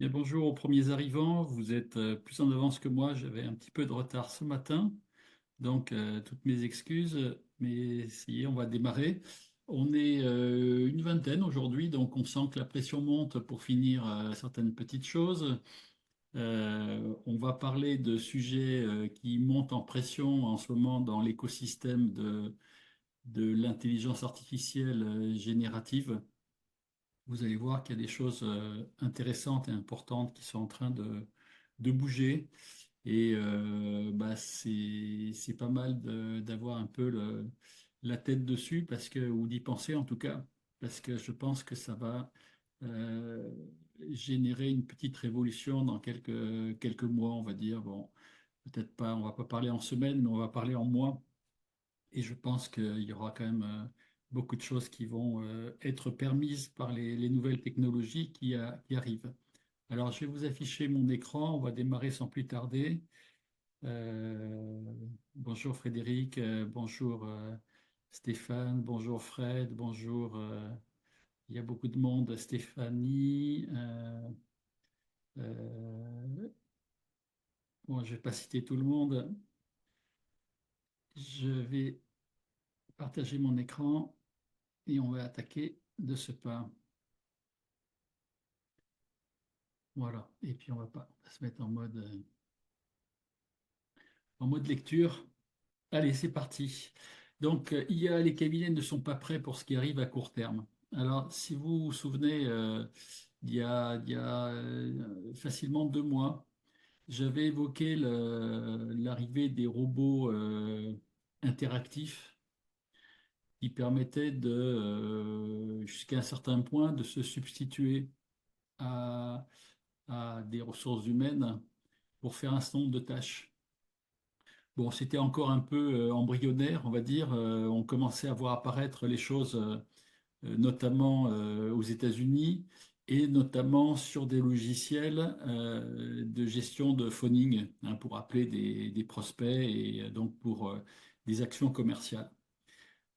Et bonjour aux premiers arrivants, vous êtes plus en avance que moi, j'avais un petit peu de retard ce matin, donc toutes mes excuses, mais ça y est, on va démarrer. On est une vingtaine aujourd'hui, donc on sent que la pression monte pour finir certaines petites choses. On va parler de sujets qui montent en pression en ce moment dans l'écosystème de l'intelligence artificielle générative. Vous allez voir qu'il y a des choses intéressantes et importantes qui sont en train de bouger. Et c'est pas mal d'avoir un peu la tête dessus, parce que, ou d'y penser en tout cas, parce que je pense que ça va euh, générer une petite révolution dans quelques mois, on va dire. Bon, peut-être pas, on va pas parler en semaines, mais on va parler en mois. Et je pense qu'il y aura quand même beaucoup de choses qui vont être permises par les nouvelles technologies qui arrivent. Alors, je vais vous afficher mon écran. On va démarrer sans plus tarder. Euh, Bonjour Frédéric, bonjour Stéphane, bonjour Fred, bonjour. Il y a beaucoup de monde. Stéphanie. Bon, je ne vais pas citer tout le monde. Je vais partager mon écran et on va attaquer de ce pas. Voilà. Et puis on va se mettre en mode lecture. Allez, c'est parti. Donc, les cabinets ne sont pas prêts pour ce qui arrive à court terme. Alors, si vous vous souvenez, il y a facilement 2 mois, j'avais évoqué l'arrivée des robots interactifs qui permettaient jusqu'à un certain point, de se substituer à, à des ressources humaines pour faire un certain nombre de tâches. Bon, c'était encore un peu embryonnaire, on va dire. On commençait à voir apparaître les choses, notamment aux États-Unis, et notamment sur des logiciels de gestion de phoning, hein, pour appeler des prospects et donc pour des actions commerciales.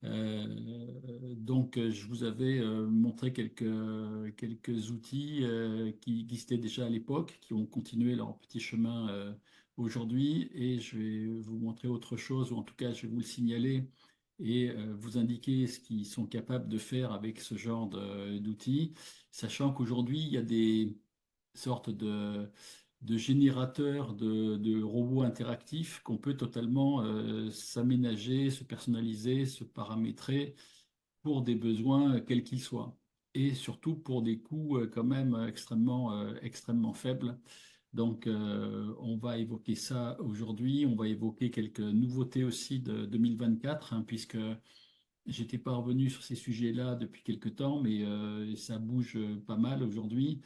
Je vous avais montré quelques outils qui existaient déjà à l'époque, qui ont continué leur petit chemin aujourd'hui, et je vais vous montrer autre chose, ou en tout cas je vais vous le signaler et vous indiquer ce qu'ils sont capables de faire avec ce genre d'outils, sachant qu'aujourd'hui il y a des sortes de générateurs de robots interactifs qu'on peut totalement s'aménager, se personnaliser, se paramétrer pour des besoins quels qu'ils soient. Et surtout pour des coûts quand même extrêmement faibles. Donc, on va évoquer ça aujourd'hui. On va évoquer quelques nouveautés aussi de 2024, hein, puisque j'étais pas revenu sur ces sujets-là depuis quelque temps, mais ça bouge pas mal aujourd'hui.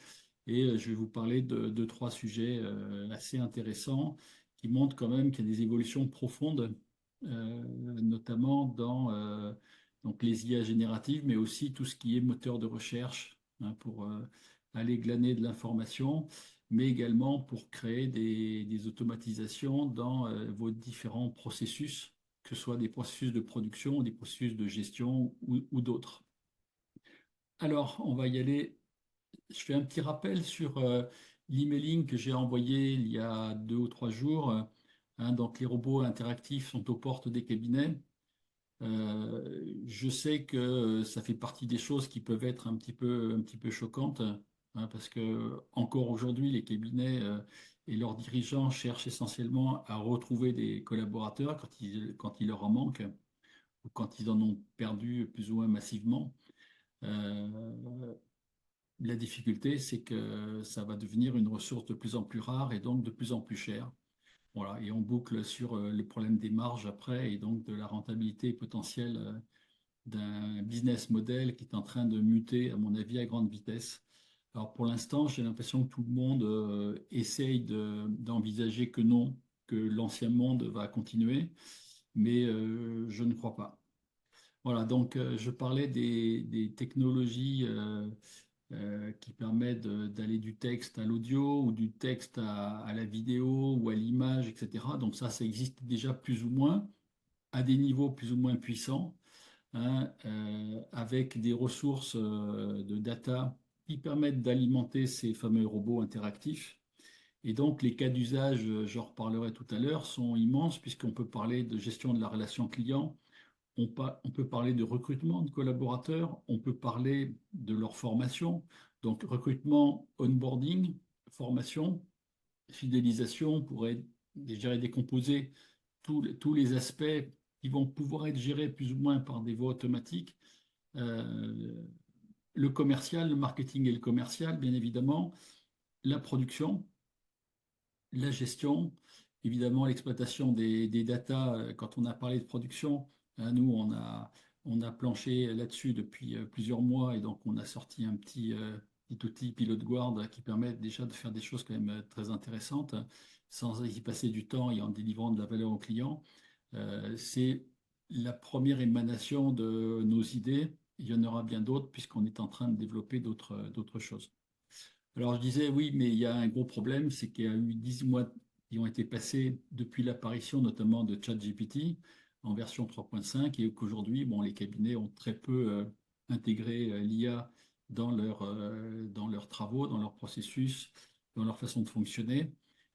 Et je vais vous parler de 3 sujets assez intéressants qui montrent quand même qu'il y a des évolutions profondes, notamment dans donc les IA génératives, mais aussi tout ce qui est moteur de recherche, hein, pour aller glaner de l'information, mais également pour créer des automatisations dans vos différents processus, que ce soit des processus de production, des processus de gestion ou d'autres. Alors, on va y aller. Je fais un petit rappel sur l'emailing que j'ai envoyé il y a 2 ou 3 jours. Hein, donc, les robots interactifs sont aux portes des cabinets. Je sais que ça fait partie des choses qui peuvent être un petit peu choquantes, hein, parce que encore aujourd'hui, les cabinets et leurs dirigeants cherchent essentiellement à retrouver des collaborateurs quand il leur en manque, ou quand ils en ont perdu plus ou moins massivement. Euh, la difficulté, c'est que ça va devenir une ressource de plus en plus rare et donc de plus en plus chère. Voilà, et on boucle sur le problème des marges après, et donc de la rentabilité potentielle d'un business model qui est en train de muter, à mon avis, à grande vitesse. Alors pour l'instant, j'ai l'impression que tout le monde essaye d'envisager que non, que l'ancien monde va continuer, mais je ne crois pas. Voilà, donc je parlais des technologies qui permettent d'aller du texte à l'audio, ou du texte à la vidéo ou à l'image, etc. Donc ça existe déjà plus ou moins à des niveaux plus ou moins puissants, hein, avec des ressources de data qui permettent d'alimenter ces fameux robots interactifs. Et donc, les cas d'usage, j'en reparlerai tout à l'heure, sont immenses puisqu'on peut parler de gestion de la relation client, on peut parler de recrutement de collaborateurs, on peut parler de leur formation. Donc, recrutement, onboarding, formation, fidélisation, on pourrait déjà décomposer tous les aspects qui vont pouvoir être gérés plus ou moins par des voies automatiques. Euh, le commercial, le marketing et le commercial, bien évidemment, la production, la gestion, évidemment l'exploitation des datas. Quand on a parlé de production, nous, on a planché là-dessus depuis plusieurs mois et donc on a sorti un petit outil Pilot Guard qui permet déjà de faire des choses quand même très intéressantes sans y passer du temps et en délivrant de la valeur aux clients. C'est la première émanation de nos idées. Il y en aura bien d'autres puisqu'on est en train de développer d'autres choses. Alors je disais oui, mais il y a un gros problème, c'est qu'il y a eu 10 mois qui ont été passés depuis l'apparition notamment de ChatGPT en version 3.5 et qu'aujourd'hui, bon, les cabinets ont très peu intégré l'IA dans leurs travaux, dans leurs processus, dans leur façon de fonctionner.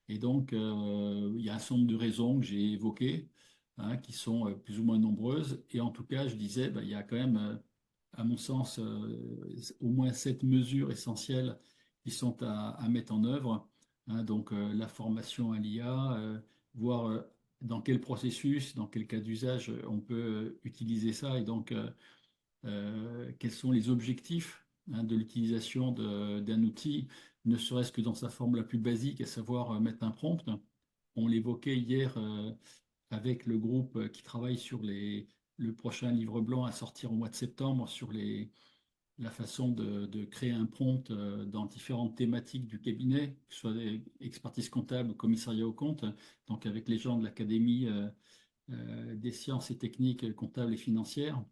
Et donc, il y a un certain nombre de raisons que j'ai évoquées, hein, qui sont plus ou moins nombreuses. Et en tout cas, je disais, ben, il y a quand même, à mon sens, au moins 7 mesures essentielles qui sont à mettre en œuvre, hein. Donc, la formation à l'IA, voir dans quel processus, dans quel cas d'usage on peut utiliser ça et donc quels sont les objectifs, hein, de l'utilisation d'un outil, ne serait-ce que dans sa forme la plus basique, à savoir mettre un prompt. On l'évoquait hier avec le groupe qui travaille sur le prochain livre blanc à sortir au mois de septembre sur la façon de créer un prompt dans différentes thématiques du cabinet, que ce soit des expertises comptables, commissariat aux comptes, donc avec les gens de l'Académie des sciences et techniques comptables et financières,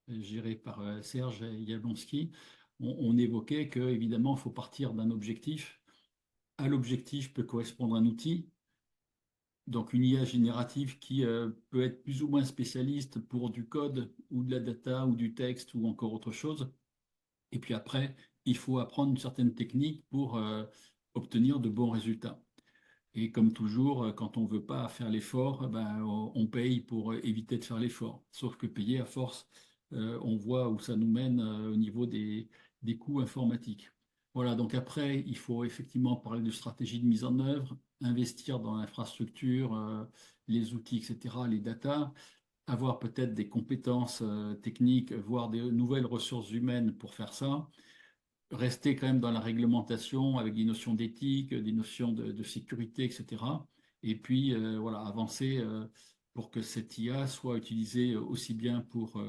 gérée par Serge Yablonski. On évoquait que évidemment, il faut partir d'un objectif. À l'objectif peut correspondre un outil, donc une IA générative qui peut être plus ou moins spécialiste pour du code ou de la data ou du texte ou encore autre chose. Et puis après, il faut apprendre une certaine technique pour obtenir de bons résultats. Et comme toujours, quand on ne veut pas faire l'effort, ben, on paye pour éviter de faire l'effort. Sauf que payer à force, on voit où ça nous mène au niveau des coûts informatiques. Voilà, donc après, il faut effectivement parler de stratégie de mise en œuvre, investir dans l'infrastructure, les outils, etc., les data, avoir peut-être des compétences techniques, voire des nouvelles ressources humaines pour faire ça, rester quand même dans la réglementation avec des notions d'éthique, des notions de sécurité, etc. Et puis voilà, avancer pour que cette IA soit utilisée aussi bien pour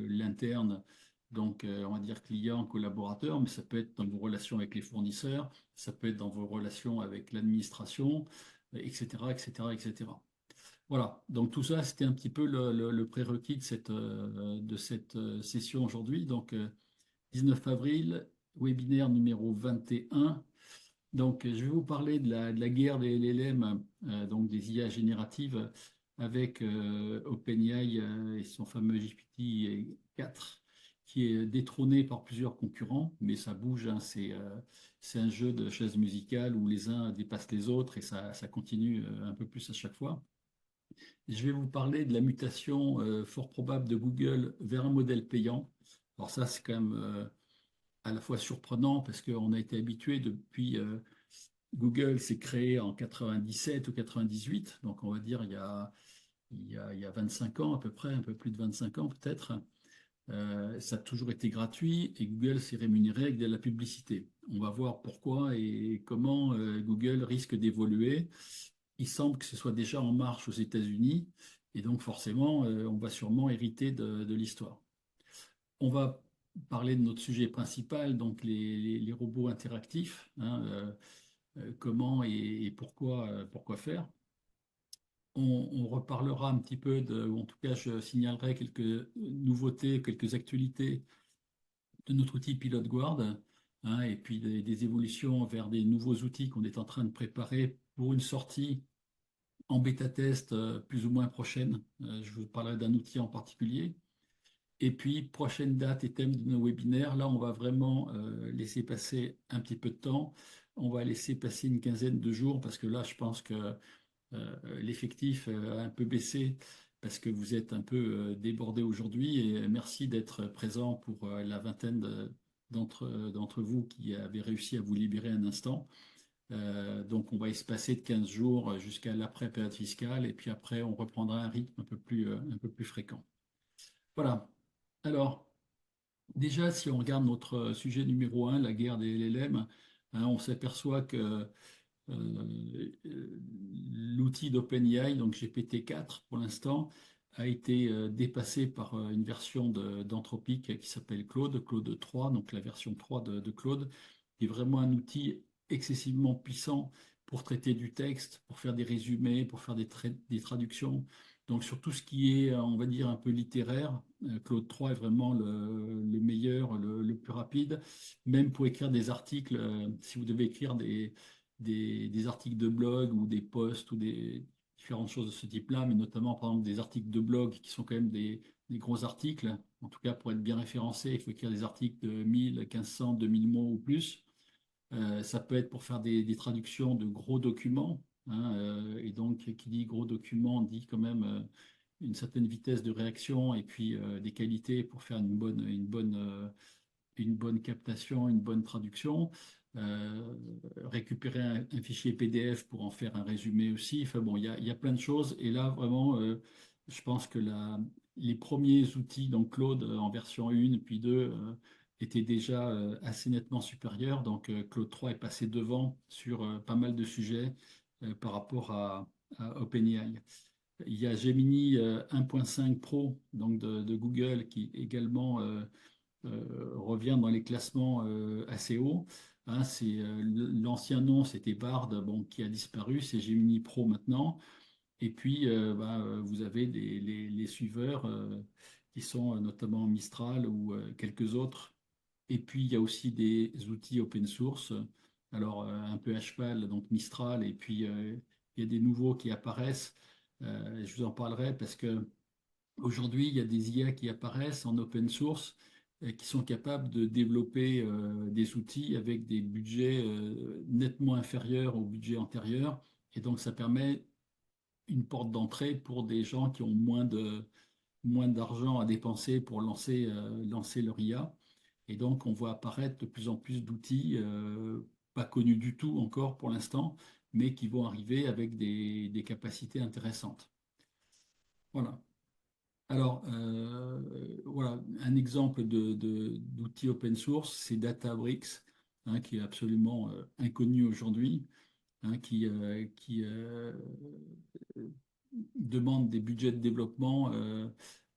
l'interne, donc on va dire client, collaborateur, mais ça peut être dans vos relations avec les fournisseurs, ça peut être dans vos relations avec l'administration, etc., etc., etc. Voilà, donc tout ça, c'était un petit peu le prérequis de cette session aujourd'hui. Donc, 19 avril, webinaire numéro 21. Donc, je vais vous parler de la guerre des LLM, donc des IA génératives, avec OpenAI et son fameux GPT-4, qui est détrôné par plusieurs concurrents, mais ça bouge, hein, c'est un jeu de chaises musicales où les uns dépassent les autres et ça continue un peu plus à chaque fois. Je vais vous parler de la mutation fort probable de Google vers un modèle payant. Alors ça, c'est quand même à la fois surprenant parce qu'on a été habitué depuis Google s'est créé en 97 ou 98, donc on va dire il y a 25 ans à peu près, un peu plus de 25 ans peut-être. Ça a toujours été gratuit et Google s'est rémunéré avec de la publicité. On va voir pourquoi et comment Google risque d'évoluer. Il semble que ce soit déjà en marche aux États-Unis et donc forcément, on va sûrement hériter de l'histoire. On va parler de notre sujet principal, donc les robots interactifs, hein, comment et pourquoi, pourquoi faire. On reparlera un petit peu ou en tout cas, je signalerai quelques nouveautés, quelques actualités de notre outil Pilot Guard, hein, et puis des évolutions vers des nouveaux outils qu'on est en train de préparer pour une sortie en bêta test plus ou moins prochaine. Je vous parlerai d'un outil en particulier. Et puis, prochaine date et thème de nos webinaires, là, on va vraiment laisser passer un petit peu de temps. On va laisser passer une quinzaine de jours parce que là, je pense que l'effectif a un peu baissé parce que vous êtes un peu débordé aujourd'hui. Et merci d'être présent pour la vingtaine d'entre vous qui avez réussi à vous libérer un instant. Donc, on va espacer de 15 jours jusqu'à l'après-période fiscale et puis après, on reprendra un rythme un peu plus fréquent. Voilà. Alors, déjà, si on regarde notre sujet numéro un, la guerre des LLM, hein, on s'aperçoit que l'outil d'OpenAI, donc GPT-4 pour l'instant, a été dépassé par une version d'Anthropic qui s'appelle Claude 3, donc la version 3 de Claude, qui est vraiment un outil excessivement puissant pour traiter du texte, pour faire des résumés, pour faire des traductions. Donc sur tout ce qui est, on va dire, un peu littéraire, Claude 3 est vraiment le meilleur, le plus rapide. Même pour écrire des articles, si vous devez écrire des articles de blog ou des posts ou des différentes choses de ce type-là, mais notamment par exemple des articles de blog qui sont quand même des gros articles. En tout cas, pour être bien référencé, il faut écrire des articles de 1000, 1500, 2000 mots ou plus. Ça peut être pour faire des traductions de gros documents, hein, et donc, qui dit gros documents dit quand même une certaine vitesse de réaction et puis des qualités pour faire une bonne captation, une bonne traduction, récupérer un fichier PDF pour en faire un résumé aussi. Enfin bon, il y a plein de choses. Et là, vraiment, je pense que les premiers outils, donc Claude en version 1 puis 2, étaient déjà assez nettement supérieurs. Donc Claude 3 est passé devant sur pas mal de sujets par rapport à OpenAI. Il y a Gemini 1.5 Pro donc de Google qui également revient dans les classements assez hauts. Hein, l'ancien nom, c'était Bard, bon, qui a disparu, c'est Gemini Pro maintenant. Et puis, vous avez les suiveurs qui sont notamment Mistral ou quelques autres. Et puis, il y a aussi des outils open source. Alors, un peu HPAL, donc Mistral, et puis il y a des nouveaux qui apparaissent. Je vous en parlerai parce que aujourd'hui, il y a des IA qui apparaissent en open source qui sont capables de développer des outils avec des budgets nettement inférieurs au budget antérieur. Et donc, ça permet une porte d'entrée pour des gens qui ont moins d'argent à dépenser pour lancer leur IA. Et donc, on voit apparaître de plus en plus d'outils, pas connus du tout encore pour l'instant, mais qui vont arriver avec des capacités intéressantes. Voilà. Alors, voilà, un exemple d'outil open source, c'est Databricks, hein, qui est absolument inconnu aujourd'hui, hein, qui demande des budgets de développement.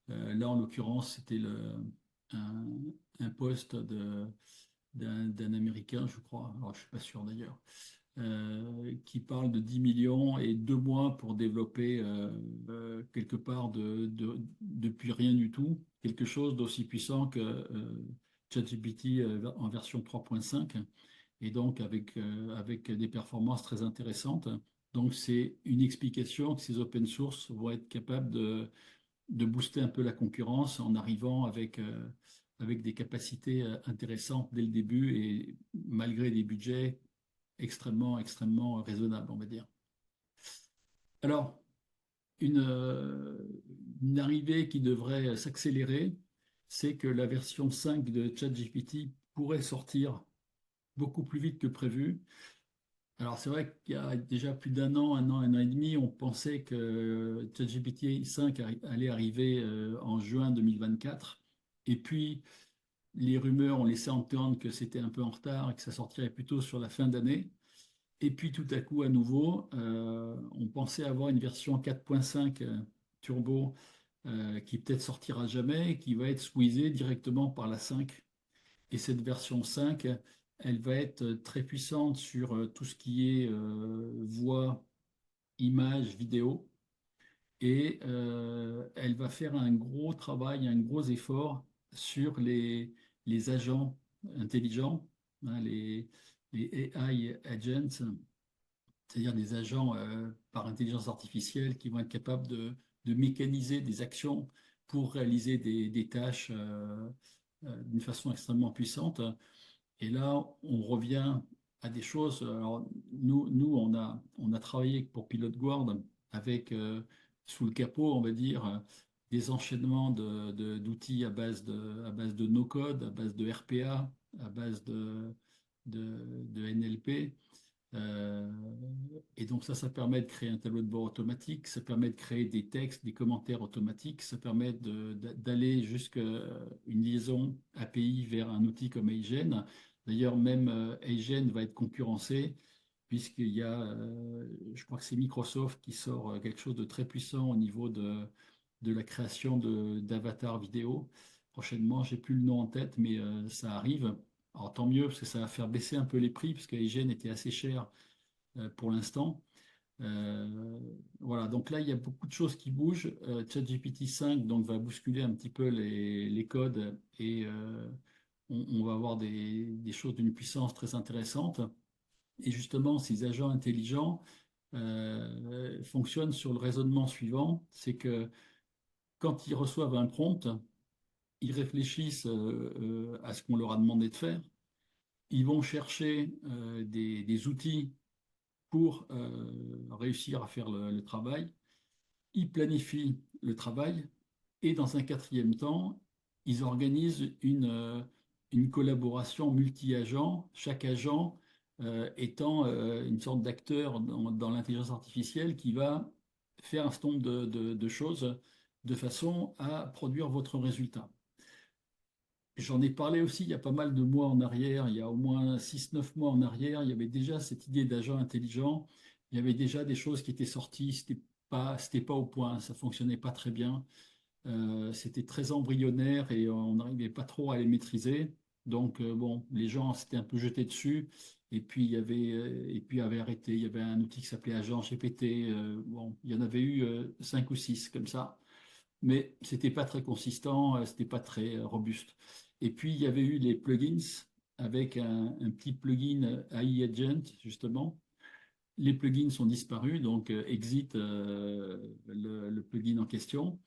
Là, en l'occurrence, c'était un, un poste d'un Américain, je crois. Alors, je ne suis pas sûr d'ailleurs qui parle de 10 millions et 2 mois pour développer quelque part depuis rien du tout, quelque chose d'aussi puissant que ChatGPT en version 3.5 et donc avec des performances très intéressantes. Donc c'est une explication que ces open source vont être capables de booster un peu la concurrence en arrivant avec des capacités intéressantes dès le début et malgré des budgets extrêmement raisonnable, on va dire. Alors, une, euh, une arrivée qui devrait s'accélérer, c'est que la version 5 de ChatGPT pourrait sortir beaucoup plus vite que prévu. Alors, c'est vrai qu'il y a déjà plus un an et demi, on pensait que ChatGPT 5 allait arriver en juin 2024. Et puis, les rumeurs ont laissé entendre que c'était un peu en retard et que ça sortirait plutôt sur la fin d'année. Et puis tout à coup, à nouveau, on pensait avoir une version 4.5 turbo qui peut-être sortira jamais et qui va être squeezée directement par la 5. Et cette version 5, elle va être très puissante sur tout ce qui est voix, images, vidéo. Et elle va faire un gros travail, un gros effort sur les agents intelligents, hein, les AI agents, c'est-à-dire des agents par intelligence artificielle qui vont être capables de mécaniser des actions pour réaliser des tâches d'une façon extrêmement puissante. Et là, on revient à des choses. Alors, nous on a travaillé pour Pilot Guard avec, sous le capot, on va dire, des enchaînements d'outils à base de no-code, à base de RPA, à base de NLP. Euh, et donc ça permet de créer un tableau de bord automatique, ça permet de créer des textes, des commentaires automatiques, ça permet d'aller jusqu'à une liaison API vers un outil comme Agent. D'ailleurs, même Agent va être concurrencé puisqu'il y a, je crois que c'est Microsoft qui sort quelque chose de très puissant au niveau de la création d'avatars vidéo. Prochainement, j'ai plus le nom en tête, mais ça arrive. Alors tant mieux, parce que ça va faire baisser un peu les prix, puisque Hygiene était assez cher pour l'instant. Euh, voilà, donc là, il y a beaucoup de choses qui bougent. ChatGPT 5 donc, va bousculer un petit peu les codes et on va avoir des choses d'une puissance très intéressante. Et justement, ces agents intelligents fonctionnent sur le raisonnement suivant, c'est que quand ils reçoivent un prompt, ils réfléchissent à ce qu'on leur a demandé de faire. Ils vont chercher des outils pour réussir à faire le travail. Ils planifient le travail et dans un quatrième temps, ils organisent une collaboration multi-agents, chaque agent étant une sorte d'acteur dans l'intelligence artificielle qui va faire un certain nombre de choses de façon à produire votre résultat. J'en ai parlé aussi il y a pas mal de mois en arrière, il y a au moins 6, 9 mois en arrière, il y avait déjà cette idée d'agent intelligent, il y avait déjà des choses qui étaient sorties, c'était pas au point, ça fonctionnait pas très bien. C'était très embryonnaire et on n'arrivait pas trop à les maîtriser. Donc bon, les gens s'étaient un peu jetés dessus et puis avaient arrêté. Il y avait un outil qui s'appelait Agent GPT. Bon, il y en avait eu 5 ou 6 comme ça, mais c'était pas très consistant, c'était pas très robuste. Et puis il y avait eu les plugins avec un petit plugin AI Agent justement. Les plugins sont disparus, donc exit le plugin en question.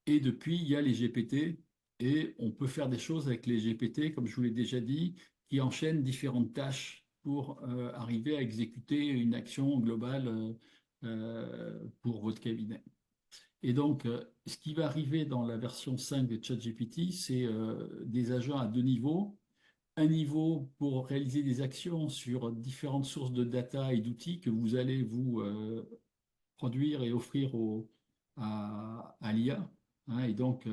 Et depuis, il y a les GPT et on peut faire des choses avec les GPT, comme je vous l'ai déjà dit, qui enchaînent différentes tâches pour arriver à exécuter une action globale pour votre cabinet. Et donc, ce qui va arriver dans la version 5 de ChatGPT, c'est des agents à 2 niveaux. Un niveau pour réaliser des actions sur différentes sources de data et d'outils que vous allez vous produire et offrir à l'IA. Hein. Et donc,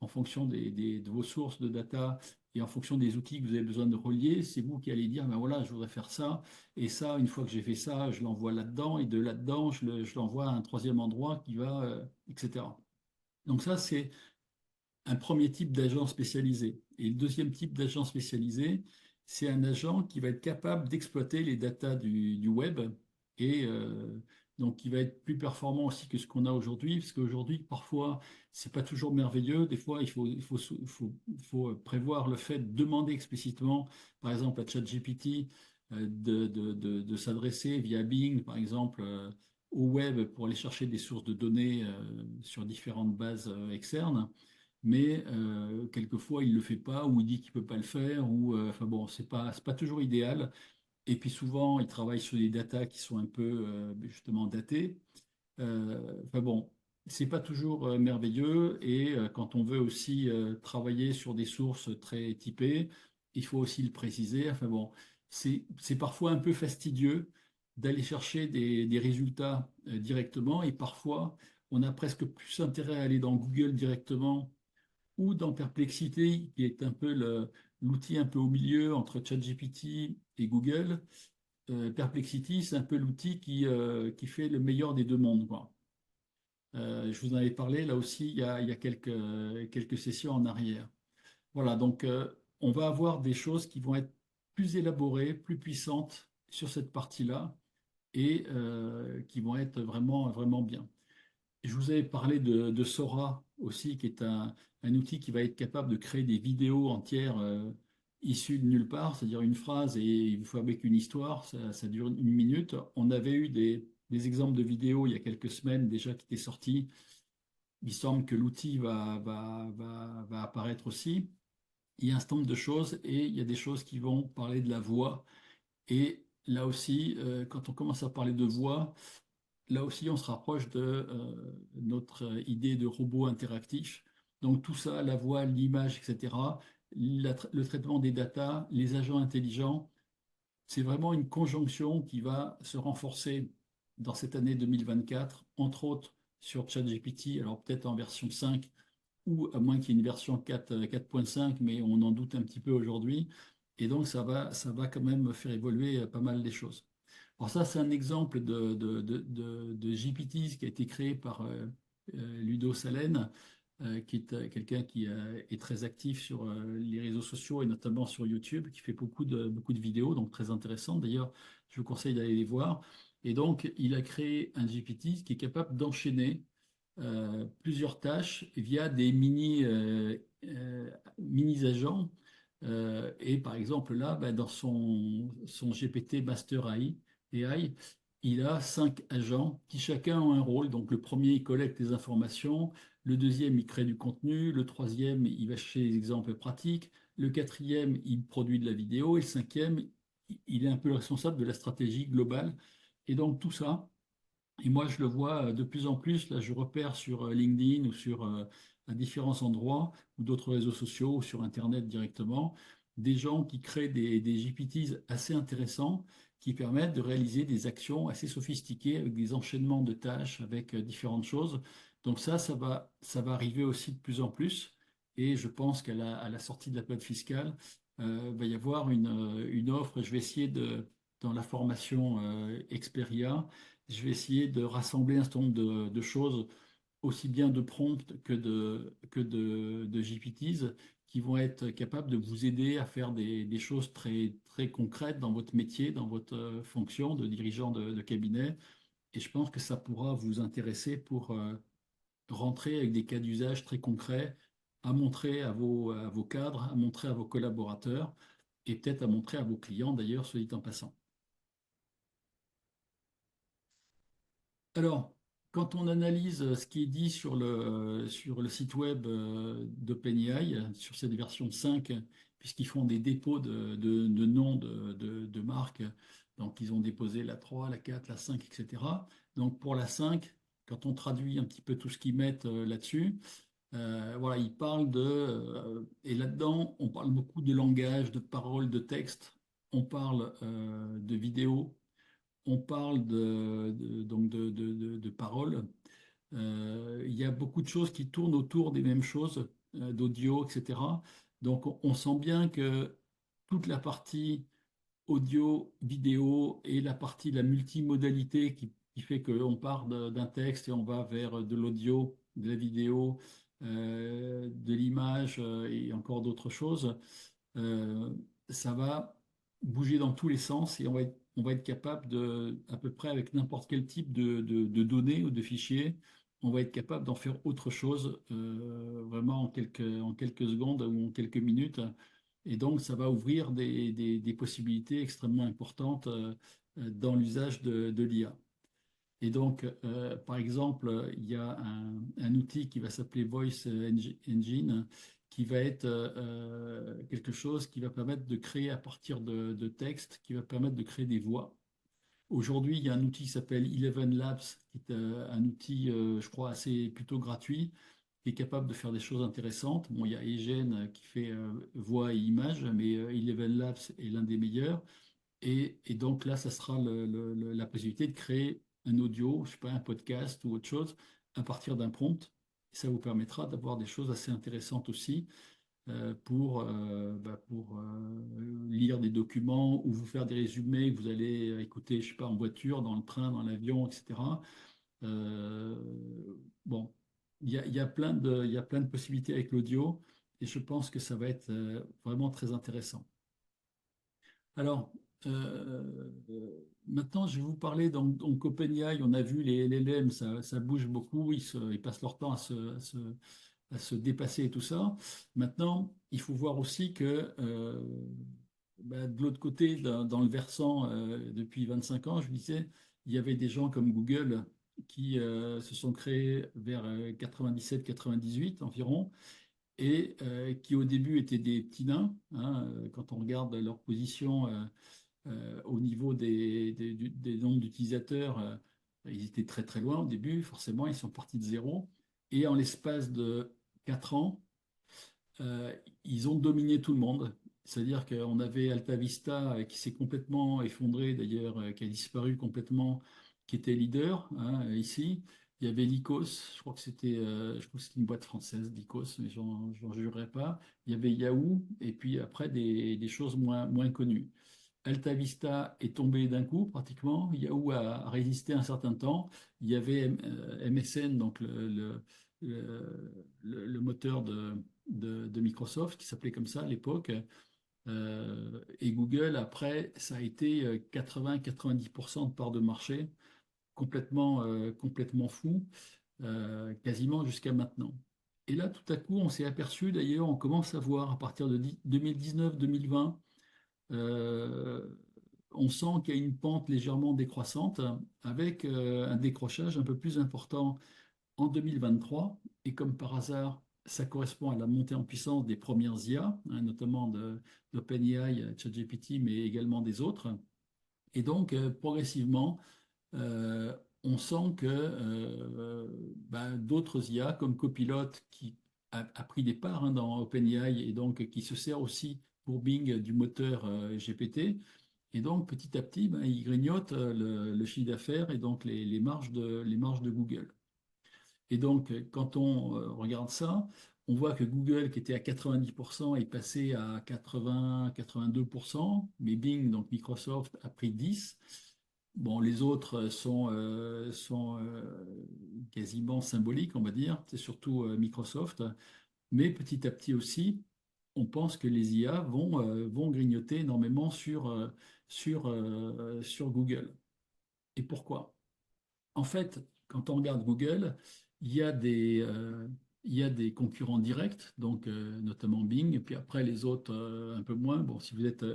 en fonction de vos sources de data et en fonction des outils que vous avez besoin de relier, c'est vous qui allez dire, ben voilà, je voudrais faire ça. Et ça, une fois que j'ai fait ça, je l'envoie là-dedans. Et de là-dedans, je l'envoie à un troisième endroit qui va, etc. Donc ça, c'est un premier type d'agent spécialisé. Et le deuxième type d'agent spécialisé, c'est un agent qui va être capable d'exploiter les datas du web et donc qui va être plus performant aussi que ce qu'on a aujourd'hui, parce qu'aujourd'hui, parfois, c'est pas toujours merveilleux. Des fois, il faut prévoir le fait de demander explicitement, par exemple, à ChatGPT, de s'adresser via Bing, par exemple, au web pour aller chercher des sources de données sur différentes bases externes, mais quelquefois il ne le fait pas, ou il dit qu'il ne peut pas le faire, ou enfin bon, c'est pas toujours idéal. Et puis souvent, il travaille sur des datas qui sont un peu justement datées. Enfin bon, c'est pas toujours merveilleux. Et quand on veut aussi travailler sur des sources très typées, il faut aussi le préciser. Enfin bon, c'est parfois un peu fastidieux d'aller chercher des résultats directement. Et parfois, on a presque plus intérêt à aller dans Google directement ou dans Perplexity, qui est un peu l'outil un peu au milieu entre ChatGPT et Google. Perplexity, c'est un peu l'outil qui fait le meilleur des deux mondes, quoi. Je vous en avais parlé là aussi il y a quelques sessions en arrière. Voilà, donc on va avoir des choses qui vont être plus élaborées, plus puissantes sur cette partie-là et qui vont être vraiment, vraiment bien. Je vous avais parlé de Sora aussi, qui est un outil qui va être capable de créer des vidéos entières issues de nulle part, c'est-à-dire une phrase et il vous fabrique une histoire, ça dure 1 minute. On avait eu des exemples de vidéos il y a quelques semaines déjà qui étaient sortis il semble que l'outil va apparaître aussi. Il y a un certain nombre de choses et il y a des choses qui vont parler de la voix. Et là aussi, quand on commence à parler de voix, là aussi, on se rapproche de notre idée de robot interactif. Donc tout ça, la voix, l'image, etc., le traitement des datas, les agents intelligents, c'est vraiment une conjonction qui va se renforcer dans cette année 2024, entre autres sur ChatGPT, alors peut-être en version 5, ou à moins qu'il y ait une version 4, 4.5, mais on en doute un petit peu aujourd'hui. Et donc ça va quand même faire évoluer pas mal des choses. Alors ça, c'est un exemple de GPT qui a été créé par Ludo Salen, qui est quelqu'un qui est très actif sur les réseaux sociaux et notamment sur YouTube, qui fait beaucoup de vidéos, donc très intéressantes. D'ailleurs, je vous conseille d'aller les voir. Et donc, il a créé un GPT qui est capable d'enchaîner plusieurs tâches via des mini agents. Et par exemple, là, ben, dans son GPT Master AI, il a 5 agents qui chacun ont un rôle. Donc, le premier, il collecte les informations. Le deuxième, il crée du contenu. Le troisième, il va chercher les exemples pratiques. Le quatrième, il produit de la vidéo. Et le cinquième, il est un peu le responsable de la stratégie globale. Et donc, tout ça, et moi, je le vois de plus en plus. Là, je repère sur LinkedIn ou sur à différents endroits ou d'autres réseaux sociaux ou sur Internet directement, des gens qui créent des GPTs assez intéressants qui permettent de réaliser des actions assez sophistiquées avec des enchaînements de tâches, avec différentes choses. Donc ça va arriver aussi de plus en plus. Et je pense à la sortie de la période fiscale, va y avoir une offre. Je vais essayer dans la formation Experia, je vais essayer de rassembler un certain nombre de choses, aussi bien de prompts que de GPTs, qui vont être capables de vous aider à faire des choses très, très concrètes dans votre métier, dans votre fonction de dirigeant de cabinet. Et je pense que ça pourra vous intéresser pour rentrer avec des cas d'usage très concrets à montrer à vos cadres, à montrer à vos collaborateurs et peut-être à montrer à vos clients d'ailleurs, soit dit en passant. Alors, quand on analyse ce qui est dit sur le site web d'OpenAI, sur cette version 5, puisqu'ils font des dépôts de noms de marques, donc ils ont déposé la 3, la 4, la 5, etc. Donc pour la 5, quand on traduit un petit peu tout ce qu'ils mettent là-dessus, voilà, ils parlent et là-dedans, on parle beaucoup de langage, de paroles, de texte, on parle de vidéos, on parle donc de paroles. Il y a beaucoup de choses qui tournent autour des mêmes choses, d'audio, etc. Donc on sent bien que toute la partie audio, vidéo et la partie de la multimodalité qui fait qu'on part d'un texte et on va vers de l'audio, de la vidéo, de l'image et encore d'autres choses, euh, ça va bouger dans tous les sens et on va être capable à peu près avec n'importe quel type de données ou de fichiers, on va être capable d'en faire autre chose vraiment en quelques secondes ou en quelques minutes. Et donc, ça va ouvrir des possibilités extrêmement importantes dans l'usage de l'IA. Et donc, par exemple, il y a un outil qui va s'appeler Voice Engine, qui va être quelque chose qui va permettre de créer à partir de textes, qui va permettre de créer des voix. Aujourd'hui, il y a un outil qui s'appelle Eleven Labs, qui est un outil, je crois, assez plutôt gratuit, qui est capable de faire des choses intéressantes. Bon, il y a Eugène qui fait voix et images, mais Eleven Labs est l'un des meilleurs. Et donc là, ça sera la possibilité de créer un audio, je sais pas, un podcast ou autre chose à partir d'un prompt. Et ça vous permettra d'avoir des choses assez intéressantes aussi pour lire des documents ou vous faire des résumés que vous allez écouter, je sais pas, en voiture, dans le train, dans l'avion, etc. Euh, bon, il y a plein de possibilités avec l'audio et je pense que ça va être vraiment très intéressant. Alors, maintenant, je vais vous parler donc OpenAI. On a vu les LLM, ça bouge beaucoup, ils passent leur temps à se dépasser et tout ça. Maintenant, il faut voir aussi que de l'autre côté, dans le versant, depuis 25 ans, je vous disais, il y avait des gens comme Google qui se sont créés vers 97-98 environ, et qui au début étaient des petits nains, hein, quand on regarde leur position au niveau des nombres d'utilisateurs, ils étaient très très loin au début, forcément, ils sont partis de zéro. Et en l'espace de 4 ans, euh, ils ont dominé tout le monde. C'est-à-dire qu'on avait Alta Vista qui s'est complètement effondré, d'ailleurs, qui a disparu complètement, qui était leader hein, ici. Il y avait Lycos, je crois que c'était une boîte française, Lycos, mais j'en jurerai pas. Il y avait Yahoo, et puis après des choses moins connues. Alta Vista est tombé d'un coup pratiquement. Yahoo a résisté un certain temps. Il y avait MSN, donc le moteur de Microsoft, qui s'appelait comme ça à l'époque. Et Google, après, ça a été 80-90% de part de marché, complètement fou, quasiment jusqu'à maintenant. Et là, tout à coup, on s'est aperçu, d'ailleurs, on commence à voir à partir de 2019-2020, euh, on sent qu'il y a une pente légèrement décroissante avec un décrochage un peu plus important en 2023. Et comme par hasard, ça correspond à la montée en puissance des premières IA, hein, notamment d'OpenAI, ChatGPT, mais également des autres. Et donc, progressivement, euh, on sent que d'autres IA, comme Copilot, qui a pris des parts hein, dans OpenAI et donc qui se sert aussi pour Bing du moteur GPT, et donc, petit à petit, il grignote le chiffre d'affaires et donc les marges de Google. Et donc, quand on regarde ça, on voit que Google, qui était à 90%, est passé à 80-82%, mais Bing, donc Microsoft, a pris 10%. Bon, les autres sont quasiment symboliques, on va dire. C'est surtout Microsoft. Mais petit à petit aussi, on pense que les IA vont grignoter énormément sur Google. Et pourquoi? En fait, quand on regarde Google, il y a il y a des concurrents directs, donc notamment Bing, et puis après les autres un peu moins. Bon, si vous êtes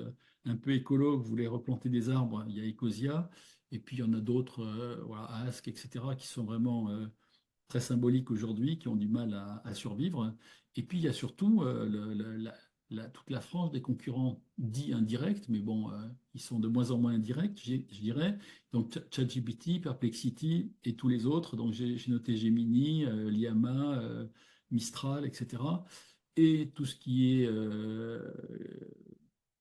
un peu écolo, vous voulez replanter des arbres, il y a Ecosia, et puis il y en a d'autres, voilà, Ask, etc., qui sont vraiment très symboliques aujourd'hui, qui ont du mal à survivre. Et puis il y a surtout toute la frange des concurrents dits indirects, mais bon, ils sont de moins en moins indirects, je dirais. Donc ChatGPT, Perplexity et tous les autres. Donc j'ai noté Gemini, Llama, Mistral, etc. Et tout ce qui est,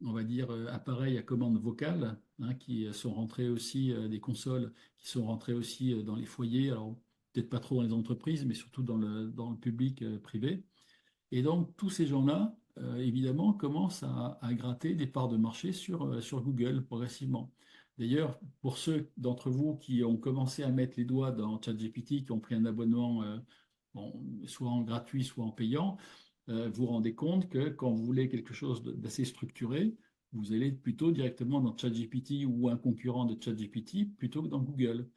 on va dire, appareils à commande vocale, hein, qui sont rentrés aussi, des consoles qui sont rentrées aussi dans les foyers. Alors peut-être pas trop dans les entreprises, mais surtout dans le public privé. Et donc, tous ces gens-là, évidemment, commencent à gratter des parts de marché sur Google progressivement. D'ailleurs, pour ceux d'entre vous qui ont commencé à mettre les doigts dans ChatGPT, qui ont pris un abonnement, bon, soit en gratuit, soit en payant, vous vous rendez compte que quand vous voulez quelque chose d'assez structuré, vous allez plutôt directement dans ChatGPT ou un concurrent de ChatGPT plutôt que dans Google.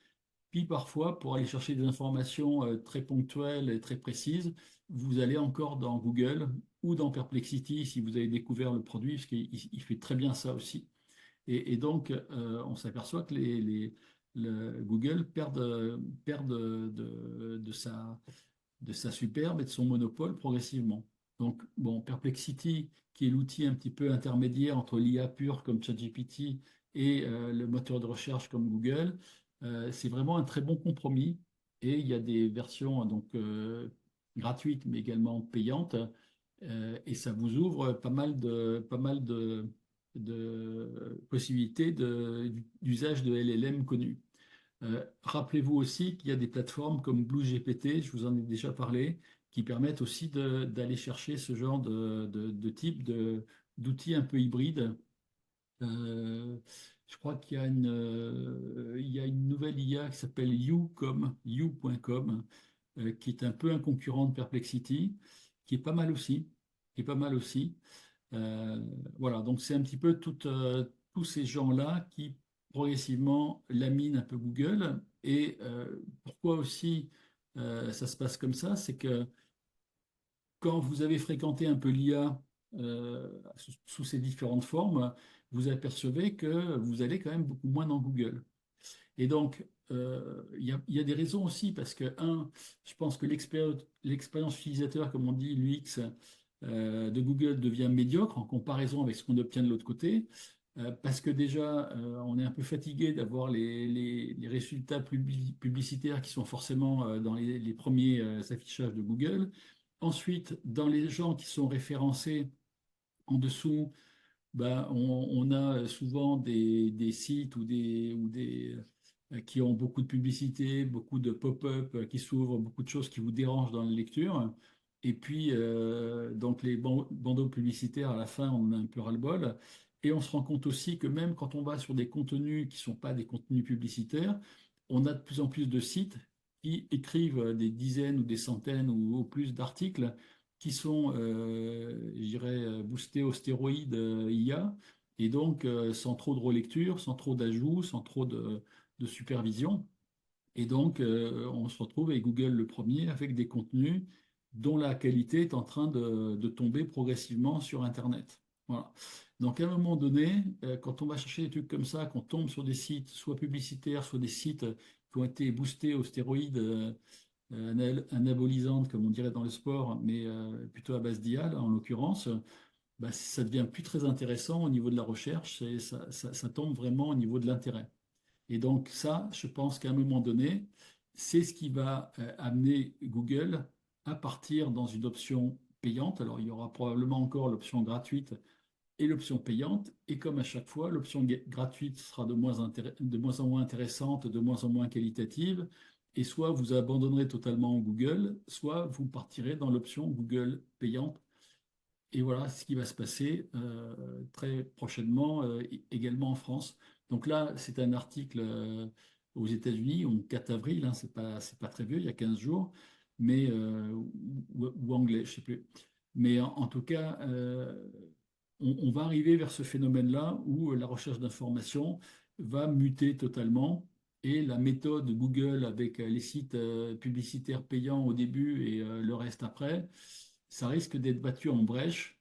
Puis parfois, pour aller chercher des informations très ponctuelles et très précises, vous allez encore dans Google ou dans Perplexity si vous avez découvert le produit, parce qu'il fait très bien ça aussi. Et donc, on s'aperçoit que Google perd de sa superbe et de son monopole progressivement. Donc, bon, Perplexity, qui est l'outil un petit peu intermédiaire entre l'IA pure comme ChatGPT et le moteur de recherche comme Google, c'est vraiment un très bon compromis. Et il y a des versions donc gratuites, mais également payantes, et ça vous ouvre de possibilités d'usage de LLM connus. Rappelez-vous aussi qu'il y a des plateformes comme BlueGPT, je vous en ai déjà parlé, qui permettent aussi d'aller chercher ce genre de type d'outils un peu hybrides. Euh, je crois qu'il y a il y a une nouvelle IA qui s'appelle You.com, qui est un peu un concurrent de Perplexity, qui est pas mal aussi, qui est pas mal aussi. Euh, voilà, donc c'est un petit peu tous ces gens-là qui progressivement laminent un peu Google. Et pourquoi aussi ça se passe comme ça, c'est que quand vous avez fréquenté un peu l'IA sous ses différentes formes, vous apercevez que vous allez quand même beaucoup moins dans Google. Et donc, il y a des raisons aussi, parce que, un, je pense que l'expérience utilisateur, comme on dit, l'UX de Google devient médiocre en comparaison avec ce qu'on obtient de l'autre côté, parce que déjà, on est un peu fatigué d'avoir les résultats publicitaires qui sont forcément dans les premiers affichages de Google. Ensuite, dans les gens qui sont référencés en dessous, ben, on a souvent des sites qui ont beaucoup de publicité, beaucoup de pop-up qui s'ouvrent, beaucoup de choses qui vous dérangent dans la lecture. Et puis, donc les bandeaux publicitaires, à la fin, on en a un peu ras-le-bol. Et on se rend compte aussi que même quand on va sur des contenus qui ne sont pas des contenus publicitaires, on a de plus en plus de sites qui écrivent des dizaines ou des centaines ou au plus d'articles qui sont, je dirais, boostés aux stéroïdes IA, et donc sans trop de relecture, sans trop d'ajouts, sans trop de supervision. Et donc, on se retrouve avec Google le premier, avec des contenus dont la qualité est en train de tomber progressivement sur Internet. Voilà. Donc, à un moment donné, quand on va chercher des trucs comme ça, qu'on tombe sur des sites, soit publicitaires, soit des sites qui ont été boostés aux stéroïdes, anabolisantes, comme on dirait dans le sport, mais plutôt à base d'IA, là, en l'occurrence, bah, ça devient plus très intéressant au niveau de la recherche et ça tombe vraiment au niveau de l'intérêt. Et donc ça, je pense qu'à un moment donné, c'est ce qui va amener Google à partir dans une option payante. Alors il y aura probablement encore l'option gratuite et l'option payante. Et comme à chaque fois, l'option gratuite sera de moins en moins intéressante, de moins en moins qualitative. Et soit vous abandonnerez totalement Google, soit vous partirez dans l'option Google payante. Et voilà ce qui va se passer très prochainement, également en France. Donc là, c'est un article aux États-Unis, au 4 avril, hein, c'est pas très vieux, il y a 15 jours, mais, ou anglais, je ne sais plus. Mais en tout cas, on va arriver vers ce phénomène-là où la recherche d'informations va muter totalement et la méthode Google avec les sites publicitaires payants au début et le reste après, ça risque d'être battu en brèche.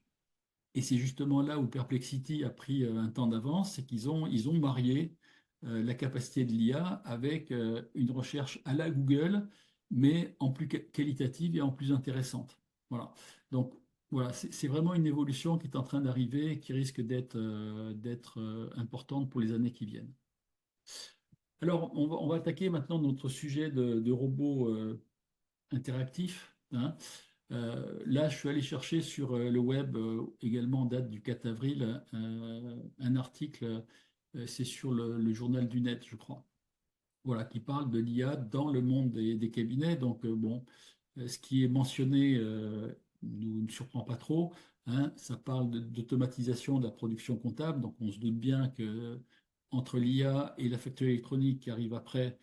Et c'est justement là où Perplexity a pris un temps d'avance, c'est qu'ils ont marié la capacité de l'IA avec une recherche à la Google, mais en plus qualitative et en plus intéressante. Voilà. Donc, voilà, c'est vraiment une évolution qui est en train d'arriver et qui risque d'être importante pour les années qui viennent. Alors, on va attaquer maintenant notre sujet de robots interactifs, hein. Là, je suis allé chercher sur le web, également en date du 4 avril, un article, c'est sur le journal du net, je crois, voilà, qui parle de l'IA dans le monde des cabinets. Donc, bon, ce qui est mentionné nous ne surprend pas trop, hein. Ça parle d'automatisation de la production comptable. Donc, on se doute bien que entre l'IA et la facture électronique qui arrive après,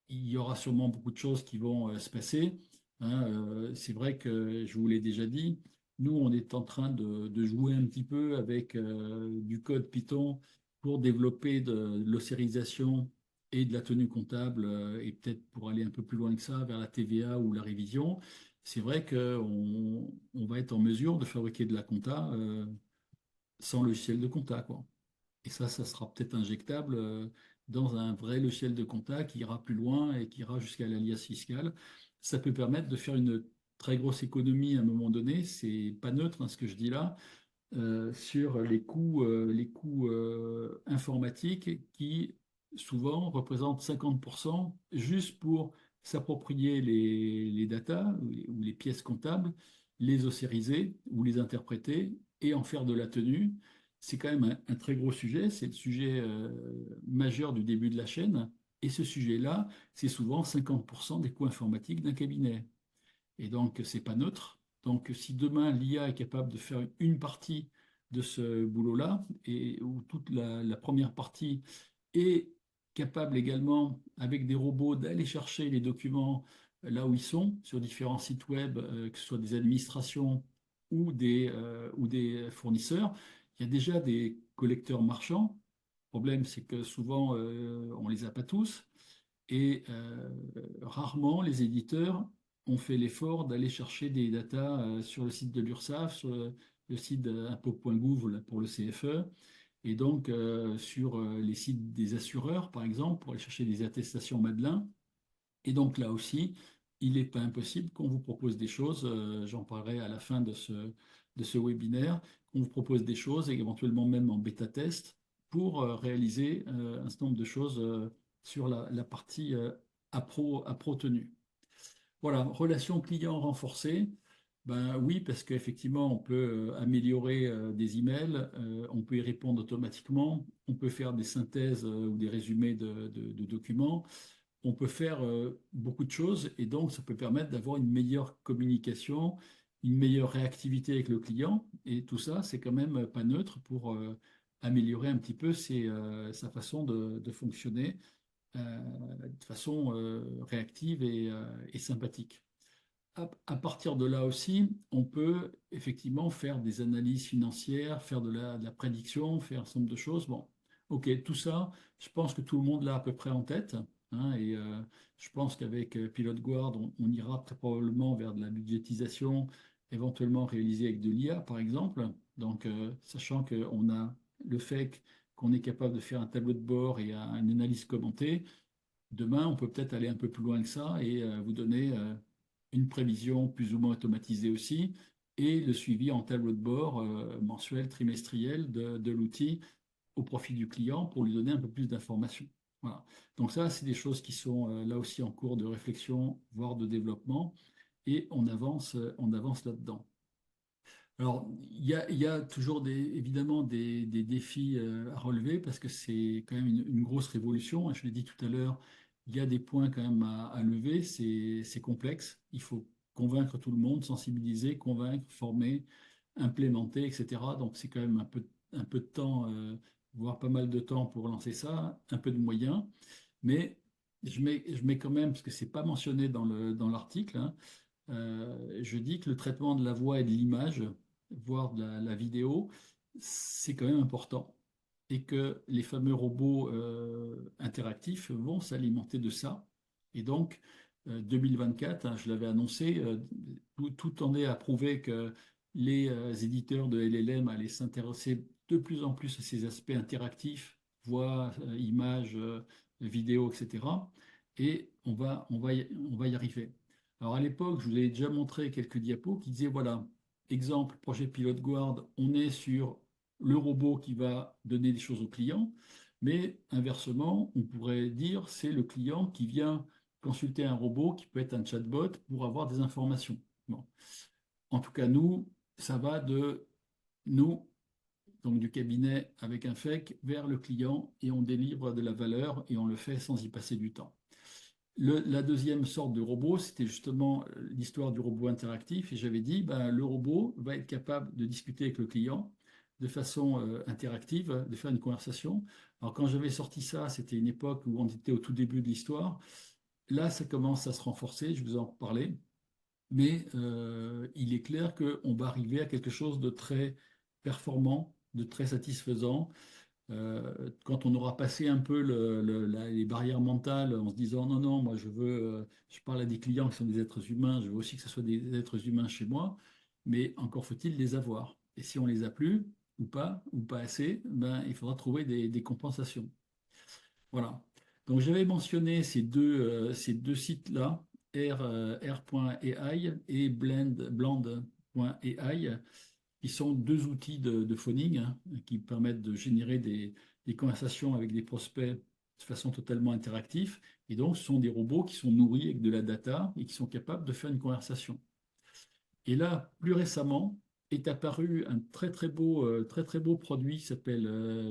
il y aura sûrement beaucoup de choses qui vont se passer, hein. C'est vrai que je vous l'ai déjà dit, nous, on est en train de jouer un petit peu avec du code Python pour développer de l'ossérisation et de la tenue comptable, et peut-être pour aller un peu plus loin que ça, vers la TVA ou la révision. C'est vrai qu'on va être en mesure de fabriquer de la compta sans logiciel de compta, quoi. Et ça sera peut-être injectable dans un vrai logiciel de compta qui ira plus loin et qui ira jusqu'à l'alias fiscal. Ça peut permettre de faire une très grosse économie à un moment donné. C'est pas neutre, hein, ce que je dis là, sur les coûts informatiques qui souvent représentent 50% juste pour s'approprier les datas ou les pièces comptables, les ossériser ou les interpréter et en faire de la tenue. C'est quand même un très gros sujet, c'est le sujet majeur du début de la chaîne. Et ce sujet-là, c'est souvent 50% des coûts informatiques d'un cabinet. Et donc, c'est pas neutre. Donc, si demain l'IA est capable de faire une partie de ce boulot-là, et où toute la première partie est capable également, avec des robots, d'aller chercher les documents là où ils sont, sur différents sites web, que ce soit des administrations ou des fournisseurs, il y a déjà des collecteurs marchands. Le problème, c'est que souvent, on ne les a pas tous. Et rarement les éditeurs ont fait l'effort d'aller chercher des datas sur le site de l'URSSAF, sur le site impôts.gouv là, pour le CFE. Et donc, sur les sites des assureurs, par exemple, pour aller chercher des attestations Madelin. Et donc là aussi, il n'est pas impossible qu'on vous propose des choses, j'en parlerai à la fin de ce webinaire, qu'on vous propose des choses, et éventuellement même en bêta-test, pour réaliser un certain nombre de choses sur la partie appro tenue. Voilà, relation client renforcée. Ben oui, parce qu'effectivement, on peut améliorer des emails, on peut y répondre automatiquement, on peut faire des synthèses ou des résumés de documents, on peut faire beaucoup de choses et donc ça peut permettre d'avoir une meilleure communication, une meilleure réactivité avec le client et tout ça, c'est quand même pas neutre pour améliorer un petit peu sa façon de fonctionner de façon réactive et sympathique. À partir de là aussi, on peut effectivement faire des analyses financières, faire de la prédiction, faire un certain nombre de choses. Bon, ok, tout ça, je pense que tout le monde l'a à peu près en tête. Hein, et je pense qu'avec Pilot Guard, on ira très probablement vers de la budgétisation, éventuellement réalisée avec de l'IA, par exemple. Donc, sachant qu'on a le fait qu'on est capable de faire un tableau de bord et une analyse commentée, demain, on peut peut-être aller un peu plus loin que ça et vous donner une prévision plus ou moins automatisée aussi et le suivi en tableau de bord mensuel, trimestriel de l'outil au profit du client pour lui donner un peu plus d'informations. Voilà. Donc ça, c'est des choses qui sont là aussi en cours de réflexion, voire de développement, et on avance là-dedans. Alors, il y a toujours évidemment des défis à relever parce que c'est quand même une grosse révolution. Je l'ai dit tout à l'heure, il y a des points quand même à lever. C'est complexe. Il faut convaincre tout le monde, sensibiliser, convaincre, former, implémenter, etc. Donc, c'est quand même un peu de temps, voire pas mal de temps pour lancer ça, un peu de moyens. Mais je mets quand même, parce que c'est pas mentionné dans l'article, hein, je dis que le traitement de la voix et de l'image, voire de la vidéo, c'est quand même important. Et que les fameux robots interactifs vont s'alimenter de ça. Et donc, 2024, hein, je l'avais annoncé, tout tendait à prouver que les éditeurs de LLM allaient s'intéresser de plus en plus à ces aspects interactifs, voix, images, vidéo, etc. Et on va y arriver. Alors à l'époque, je vous avais déjà montré quelques diapos qui disaient, voilà, exemple, projet Pilot Guard, on est sur le robot qui va donner des choses au client, mais inversement, on pourrait dire c'est le client qui vient consulter un robot qui peut être un chatbot pour avoir des informations. Bon. En tout cas, nous, ça va de nous, donc du cabinet avec un FEC, vers le client et on délivre de la valeur et on le fait sans y passer du temps. La deuxième sorte de robot, c'était justement l'histoire du robot interactif. Et j'avais dit, ben, le robot va être capable de discuter avec le client de façon interactive, de faire une conversation. Alors quand j'avais sorti ça, c'était une époque où on était au tout début de l'histoire. Là, ça commence à se renforcer, je vous en parlais. Mais il est clair qu'on va arriver à quelque chose de très performant, de très satisfaisant quand on aura passé un peu les barrières mentales en se disant non, non, moi je veux, je parle à des clients qui sont des êtres humains, je veux aussi que ce soit des êtres humains chez moi, mais encore faut-il les avoir. Et si on les a plus, ou pas assez, ben, il faudra trouver des compensations. Voilà. Donc j'avais mentionné ces deux sites-là, r.ai et blend.ai, qui sont deux outils de phoning hein, qui permettent de générer des conversations avec des prospects de façon totalement interactive. Et donc, ce sont des robots qui sont nourris avec de la data et qui sont capables de faire une conversation. Et là, plus récemment, est apparu un très très beau produit qui s'appelle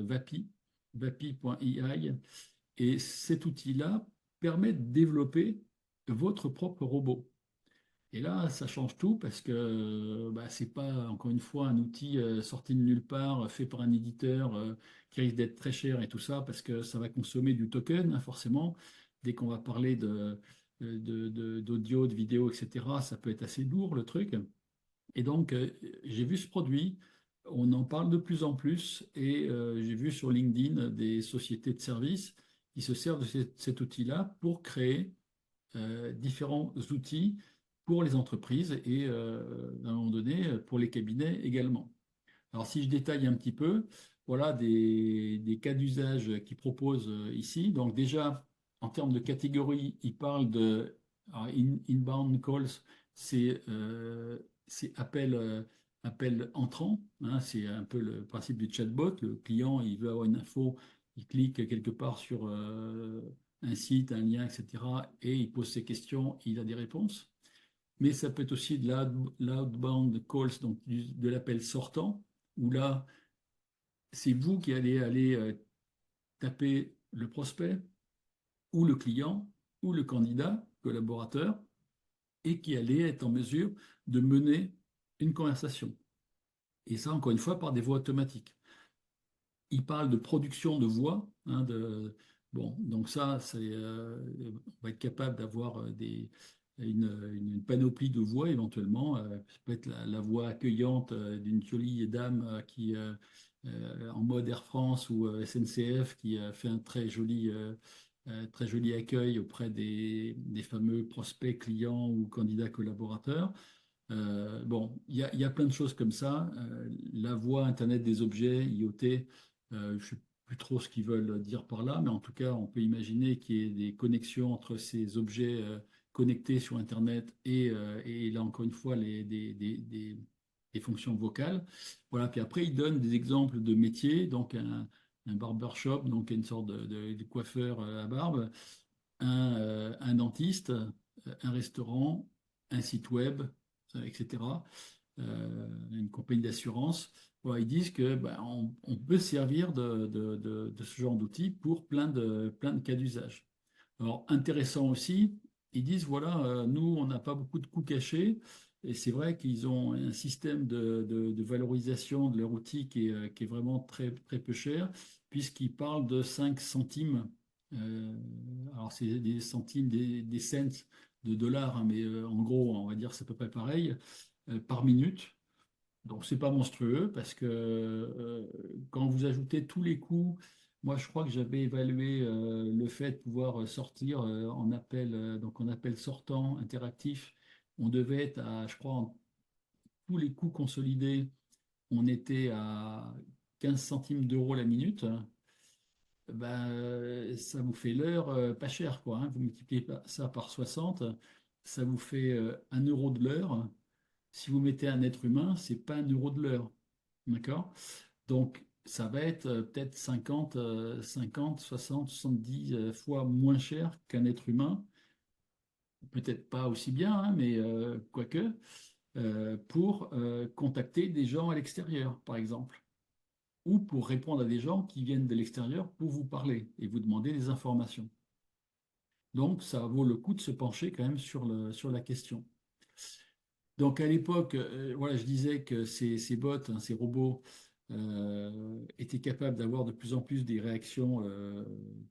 Vapi, vapi.ai. Et cet outil-là permet de développer votre propre robot. Et là, ça change tout parce que bah, c'est pas, encore une fois, un outil sorti de nulle part, fait par un éditeur qui risque d'être très cher et tout ça, parce que ça va consommer du token, hein, forcément. Dès qu'on va parler d'audio, de vidéo, etc., ça peut être assez lourd, le truc. Et donc, j'ai vu ce produit, on en parle de plus en plus, et j'ai vu sur LinkedIn des sociétés de services qui se servent de cet outil-là pour créer différents outils pour les entreprises et à un moment donné pour les cabinets également. Alors si je détaille un petit peu, voilà des cas d'usage qu'ils proposent ici. Donc déjà, en termes de catégorie, ils parlent de alors, inbound calls, c'est appel entrant, hein, c'est un peu le principe du chatbot. Le client, il veut avoir une info, il clique quelque part sur un site, un lien, etc. et il pose ses questions, il a des réponses. Mais ça peut être aussi de l'outbound calls, donc de l'appel sortant, où là, c'est vous qui allez aller taper le prospect ou le client ou le candidat, collaborateur, et qui allait être en mesure de mener une conversation. Et ça, encore une fois, par des voies automatiques. Il parle de production de voix, hein, bon, donc ça, on va être capable d'avoir une panoplie de voix éventuellement. Ça peut être la voix accueillante d'une jolie dame en mode Air France ou SNCF qui fait un très joli accueil auprès des fameux prospects, clients ou candidats collaborateurs. Bon, il y a plein de choses comme ça. La voie Internet des objets, IoT, je ne sais plus trop ce qu'ils veulent dire par là, mais en tout cas, on peut imaginer qu'il y ait des connexions entre ces objets connectés sur Internet et là encore une fois des fonctions vocales. Voilà. Puis après, il donne des exemples de métiers, donc un barbershop, donc une sorte de coiffeur à barbe, un dentiste, un restaurant, un site web, etc., une compagnie d'assurance. Voilà, ils disent que ben, on peut se servir de ce genre d'outils pour plein de cas d'usage. Alors, intéressant aussi, ils disent, voilà, nous, on n'a pas beaucoup de coûts cachés, et c'est vrai qu'ils ont un système de valorisation de leur outil qui est vraiment très peu cher, puisqu'ils parlent de 5 centimes. euh, alors, c'est des centimes, des cents de dollars, hein, mais en gros, on va dire c'est à peu près pareil, par minute. Donc, c'est pas monstrueux parce que quand vous ajoutez tous les coûts, moi, je crois que j'avais évalué le fait de pouvoir sortir donc en appel sortant interactif. On devait être à, je crois, en tous les coûts consolidés, on était à 15 centimes d'euros la minute. Ben, ça vous fait l'heure pas cher, quoi, hein. Vous multipliez ça par 60, ça vous fait 1 euro de l'heure. Si vous mettez un être humain, c'est pas 1 euro de l'heure. D'accord? Donc, ça va être peut-être 50, 60, 70 fois moins cher qu'un être humain. Peut-être pas aussi bien, hein, mais quoique, pour contacter des gens à l'extérieur, par exemple, ou pour répondre à des gens qui viennent de l'extérieur pour vous parler et vous demander des informations. Donc, ça vaut le coup de se pencher quand même sur la question. Donc à l'époque, voilà, je disais que ces bots, hein, ces robots, étaient capables d'avoir de plus en plus des réactions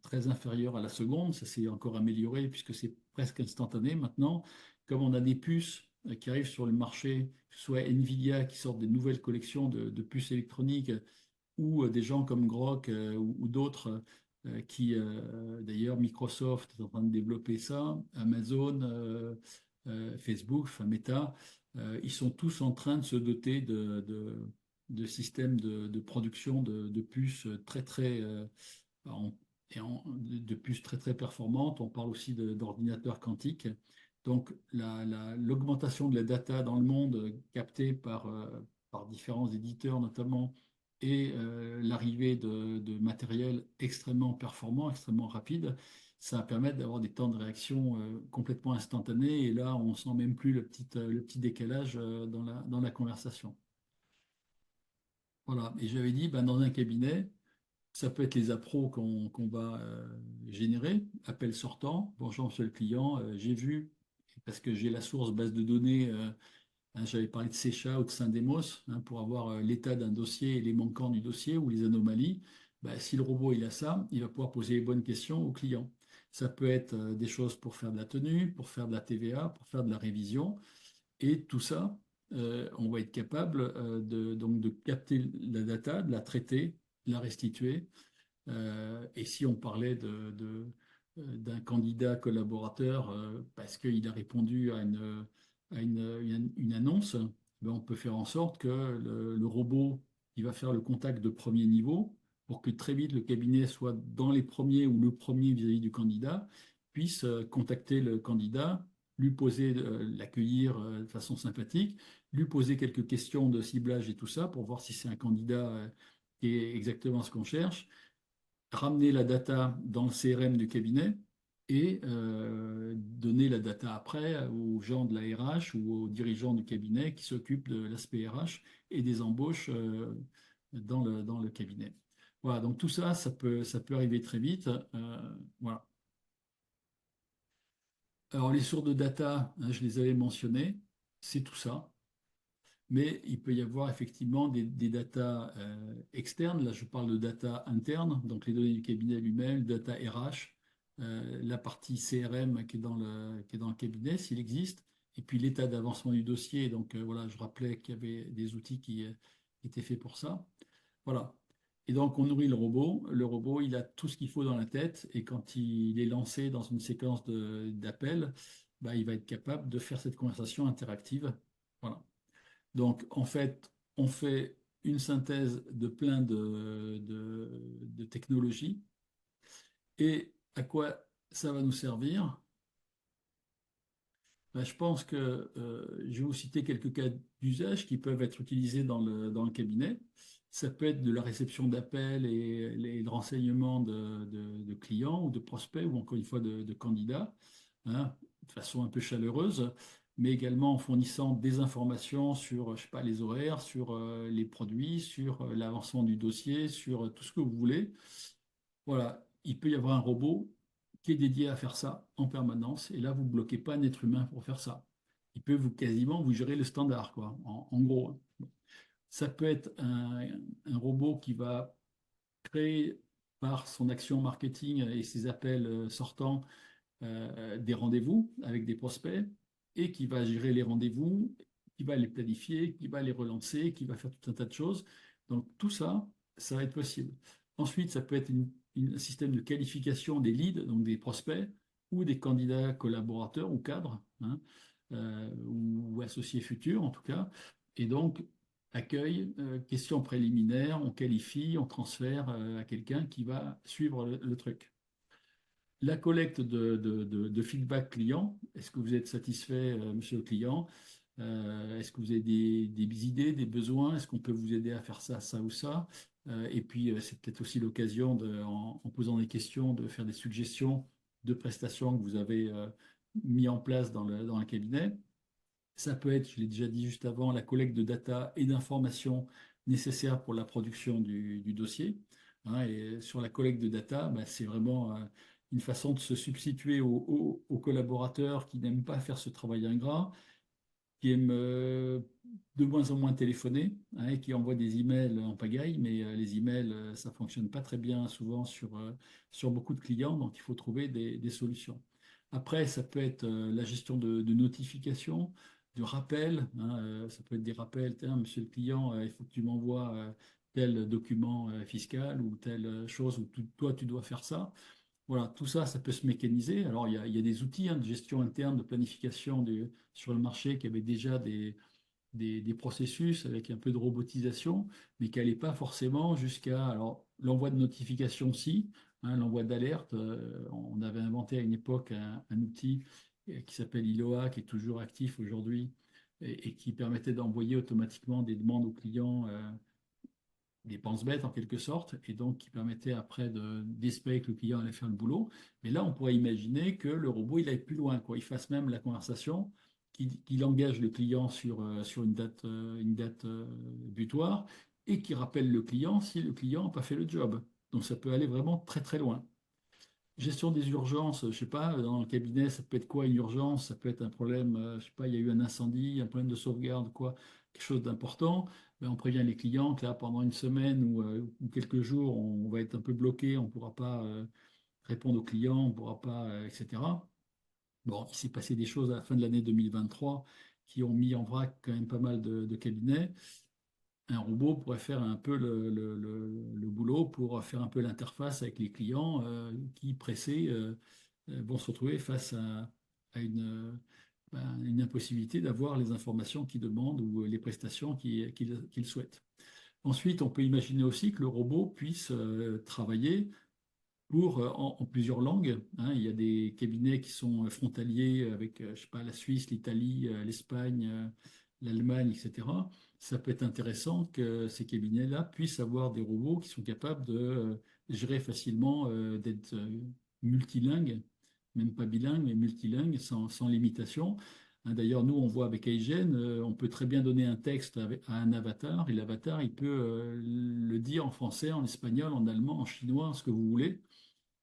très inférieures à la seconde. Ça s'est encore amélioré puisque c'est presque instantané maintenant. Comme on a des puces qui arrivent sur le marché, que ce soit Nvidia qui sort des nouvelles collections de puces électroniques ou des gens comme Grok ou d'autres d'ailleurs, Microsoft est en train de développer ça, Amazon, Facebook, enfin Meta, ils sont tous en train de se doter de systèmes de production de puces en- de puces très performantes. On parle aussi d'ordinateurs quantiques. Donc, l'augmentation de la data dans le monde captée par différents éditeurs notamment et l'arrivée de matériel extrêmement performant, extrêmement rapide, ça va permettre d'avoir des temps de réaction complètement instantanés. Et là, on sent même plus le petit décalage dans la conversation. Voilà. Et j'avais dit, ben, dans un cabinet, ça peut être les appros qu'on va générer, appel sortant. Bonjour, monsieur le client, j'ai vu, parce que j'ai la source base de données, hein, j'avais parlé de Secha ou de Syndemos, hein, pour avoir l'état d'un dossier et les manquants du dossier ou les anomalies. Bah, si le robot il a ça, il va pouvoir poser les bonnes questions au client. Ça peut être des choses pour faire de la tenue, pour faire de la TVA, pour faire de la révision. Et tout ça, on va être capable donc de capter la data, de la traiter, de la restituer. Et si on parlait d'un candidat collaborateur parce qu'il a répondu à une annonce, ben on peut faire en sorte que le robot il va faire le contact de premier niveau pour que très vite le cabinet soit dans les premiers ou le premier vis-à-vis du candidat, puisse contacter le candidat, lui poser, l'accueillir de façon sympathique, lui poser quelques questions de ciblage et tout ça pour voir si c'est un candidat qui est exactement ce qu'on cherche, ramener la data dans le CRM du cabinet et donner la data après aux gens de la RH ou aux dirigeants du cabinet qui s'occupent de l'aspect RH et des embauches dans le cabinet. Voilà, donc tout ça, ça peut arriver très vite. Voilà. Alors les sources de data, hein, je les avais mentionnées, c'est tout ça. Mais il peut y avoir effectivement des data externes. Là, je parle de data interne, donc les données du cabinet lui-même, data RH, la partie CRM qui est dans le cabinet, s'il existe, et puis l'état d'avancement du dossier. Donc voilà, je rappelais qu'il y avait des outils qui étaient faits pour ça. Voilà. Et donc, on nourrit le robot. Le robot, il a tout ce qu'il faut dans la tête. Et quand il est lancé dans une séquence d'appels, bah, il va être capable de faire cette conversation interactive. Voilà. Donc, en fait, on fait une synthèse de plein de technologies. Et à quoi ça va nous servir? Ben, je pense que je vais vous citer quelques cas d'usage qui peuvent être utilisés dans le cabinet. Ça peut être de la réception d'appels et le renseignement de clients ou de prospects ou encore une fois de candidats, hein, de façon un peu chaleureuse, mais également en fournissant des informations sur, je sais pas, les horaires, sur les produits, sur l'avancement du dossier, sur tout ce que vous voulez. Voilà, il peut y avoir un robot qui est dédié à faire ça en permanence, et là, vous ne bloquez pas un être humain pour faire ça. Il peut quasiment vous gérer le standard, quoi, en gros, hein. Ça peut être un robot qui va créer par son action marketing et ses appels sortants des rendez-vous avec des prospects et qui va gérer les rendez-vous, qui va les planifier, qui va les relancer, qui va faire tout un tas de choses. Donc tout ça, ça va être possible. Ensuite, ça peut être un système de qualification des leads, donc des prospects ou des candidats collaborateurs ou cadres, hein, ou associés futurs en tout cas. Et donc, accueil, questions préliminaires, on qualifie, on transfère à quelqu'un qui va suivre le truc. La collecte de feedback client, est-ce que vous êtes satisfait, monsieur le client? Est-ce que vous avez des idées, des besoins? Est-ce qu'on peut vous aider à faire ça, ça ou ça? Et puis, c'est peut-être aussi l'occasion, en posant des questions, de faire des suggestions de prestations que vous avez mis en place dans le cabinet. Ça peut être, je l'ai déjà dit juste avant, la collecte de data et d'informations nécessaires pour la production du dossier, hein. Et sur la collecte de data, bah, c'est vraiment une façon de se substituer aux collaborateurs qui n'aiment pas faire ce travail ingrat, qui aiment de moins en moins téléphoner, hein, et qui envoient des emails en pagaille, mais les emails, ça fonctionne pas très bien souvent sur beaucoup de clients, donc il faut trouver des solutions. Après, ça peut être la gestion de notifications, de rappels, hein, ça peut être des rappels, tiens, monsieur le client, il faut que tu m'envoies tel document fiscal ou telle chose, ou toi, tu dois faire ça. Voilà, tout ça, ça peut se mécaniser. Alors, il y a des outils, hein, de gestion interne, de planification sur le marché qui avaient déjà des processus avec un peu de robotisation, mais qui n'allaient pas forcément jusqu'à, alors, l'envoi de notifications, si, hein, l'envoi d'alerte. On avait inventé à une époque un outil qui s'appelle Iloa, qui est toujours actif aujourd'hui et qui permettait d'envoyer automatiquement des demandes aux clients, des pense-bêtes en quelque sorte, et donc qui permettait après d'espérer que le client allait faire le boulot. Mais là, on pourrait imaginer que le robot, il aille plus loin, quoi. Il fasse même la conversation, qu'il engage le client sur une date butoir, et qui rappelle le client si le client n'a pas fait le job. Donc ça peut aller vraiment très très loin. Gestion des urgences, je sais pas, dans le cabinet, ça peut être quoi une urgence? Ça peut être un problème, je sais pas, il y a eu un incendie, un problème de sauvegarde, quoi, quelque chose d'important. Ben, on prévient les clients que là, pendant une semaine ou quelques jours, on va être un peu bloqué, on ne pourra pas répondre aux clients, on ne pourra pas, etc. Bon, il s'est passé des choses à la fin de l'année 2023 qui ont mis en vrac quand même pas mal de cabinets. Un robot pourrait faire un peu le boulot pour faire un peu l'interface avec les clients qui, pressés, vont se retrouver face à une impossibilité d'avoir les informations qu'ils demandent ou les prestations qu'ils souhaitent. Ensuite, on peut imaginer aussi que le robot puisse travailler en plusieurs langues, hein. Il y a des cabinets qui sont frontaliers avec, je sais pas, la Suisse, l'Italie, l'Espagne, l'Allemagne, etc. Ça peut être intéressant que ces cabinets-là puissent avoir des robots qui sont capables de gérer facilement, d'être multilingues, même pas bilingues, mais multilingues, sans limitation. Hein, d'ailleurs, nous, on voit avec Aigen, on peut très bien donner un texte à un avatar, et l'avatar, il peut le dire en français, en espagnol, en allemand, en chinois, ce que vous voulez.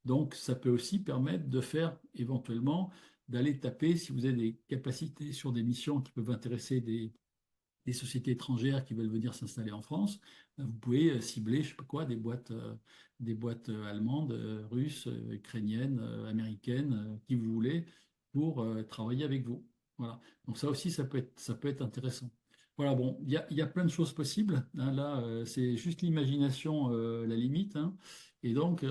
Donc, ça peut aussi permettre de faire éventuellement, d'aller taper, si vous avez des capacités sur des missions qui peuvent intéresser des sociétés étrangères qui veulent venir s'installer en France, vous pouvez cibler, je sais pas quoi, des boîtes allemandes, russes, ukrainiennes, américaines, qui vous voulez, pour travailler avec vous. Voilà. Donc ça aussi, ça peut être intéressant. Voilà, bon, il y a plein de choses possibles, hein. Là, c'est juste l'imagination, la limite, hein. Et donc,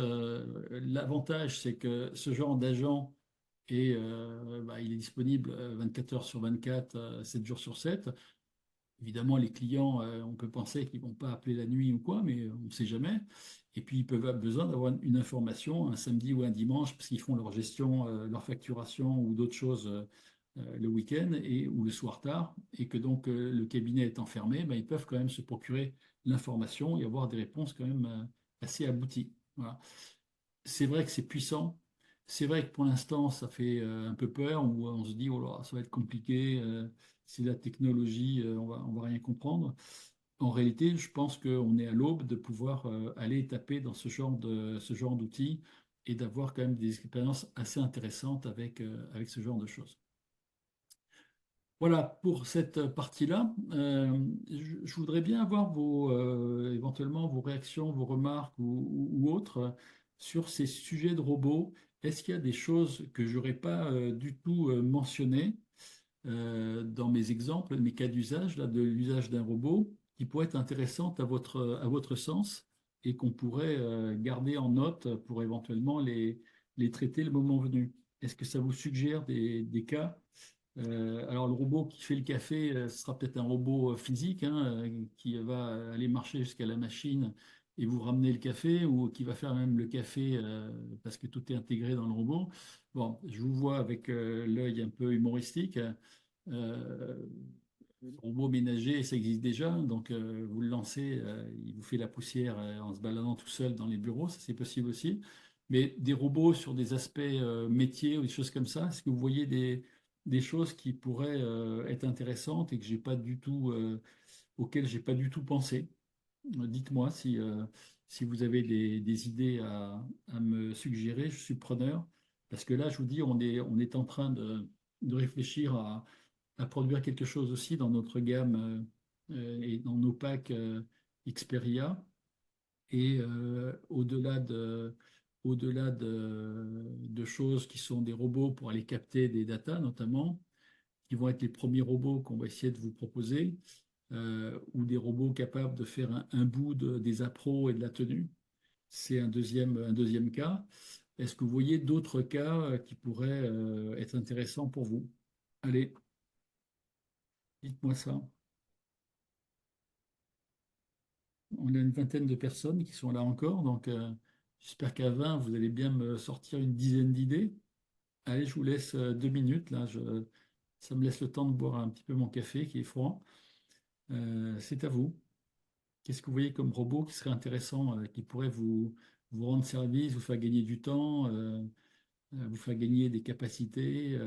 l'avantage, c'est que ce genre d'agent il est disponible 24 heures sur 24, 7 jours sur 7. Évidemment, les clients, on peut penser qu'ils ne vont pas appeler la nuit ou quoi, mais on ne sait jamais. Et puis, ils peuvent avoir besoin d'avoir une information un samedi ou un dimanche, parce qu'ils font leur gestion, leur facturation ou d'autres choses le week-end ou le soir tard, et que donc le cabinet étant fermé, ben, ils peuvent quand même se procurer l'information et avoir des réponses quand même assez abouties. Voilà. C'est vrai que c'est puissant. C'est vrai que pour l'instant, ça fait un peu peur, où on se dit, oh là, ça va être compliqué, c'est la technologie, on va rien comprendre. En réalité, je pense qu'on est à l'aube de pouvoir aller taper dans ce genre d'outils et d'avoir quand même des expériences assez intéressantes avec ce genre de choses. Voilà pour cette partie-là. Je voudrais bien avoir éventuellement vos réactions, vos remarques ou autres sur ces sujets de robots. Est-ce qu'il y a des choses que je n'aurais pas du tout mentionnées dans mes exemples, mes cas d'usage, là, de l'usage d'un robot, qui pourraient être intéressantes à votre sens et qu'on pourrait garder en note pour éventuellement les traiter le moment venu? Est-ce que ça vous suggère des cas? Alors, le robot qui fait le café, ce sera peut-être un robot physique, hein, qui va aller marcher jusqu'à la machine et vous ramener le café, ou qui va faire même le café parce que tout est intégré dans le robot. Bon, je vous vois avec l'œil un peu humoristique. Euh, le robot ménager, ça existe déjà, donc vous le lancez, il vous fait la poussière en se baladant tout seul dans les bureaux, ça c'est possible aussi. Mais des robots sur des aspects métiers ou des choses comme ça, est-ce que vous voyez des choses qui pourraient être intéressantes et que j'ai pas du tout, auxquelles j'ai pas du tout pensé? Dites-moi si vous avez des idées à me suggérer, je suis preneur. Parce que là, je vous dis, on est en train de réfléchir à produire quelque chose aussi dans notre gamme et dans nos packs Xperia. Et au-delà de choses qui sont des robots pour aller capter des datas, notamment, qui vont être les premiers robots qu'on va essayer de vous proposer, ou des robots capables de faire un bout des appros et de la tenue. C'est un deuxième cas. Est-ce que vous voyez d'autres cas qui pourraient être intéressants pour vous? Allez, dites-moi ça. On a une vingtaine de personnes qui sont là encore, donc j'espère qu'à 20, vous allez bien me sortir une dizaine d'idées. Allez, je vous laisse 2 minutes, là, ça me laisse le temps de boire un petit peu mon café qui est froid. C'est à vous. Qu'est-ce que vous voyez comme robot qui serait intéressant, qui pourrait vous rendre service, vous faire gagner du temps, vous faire gagner des capacités?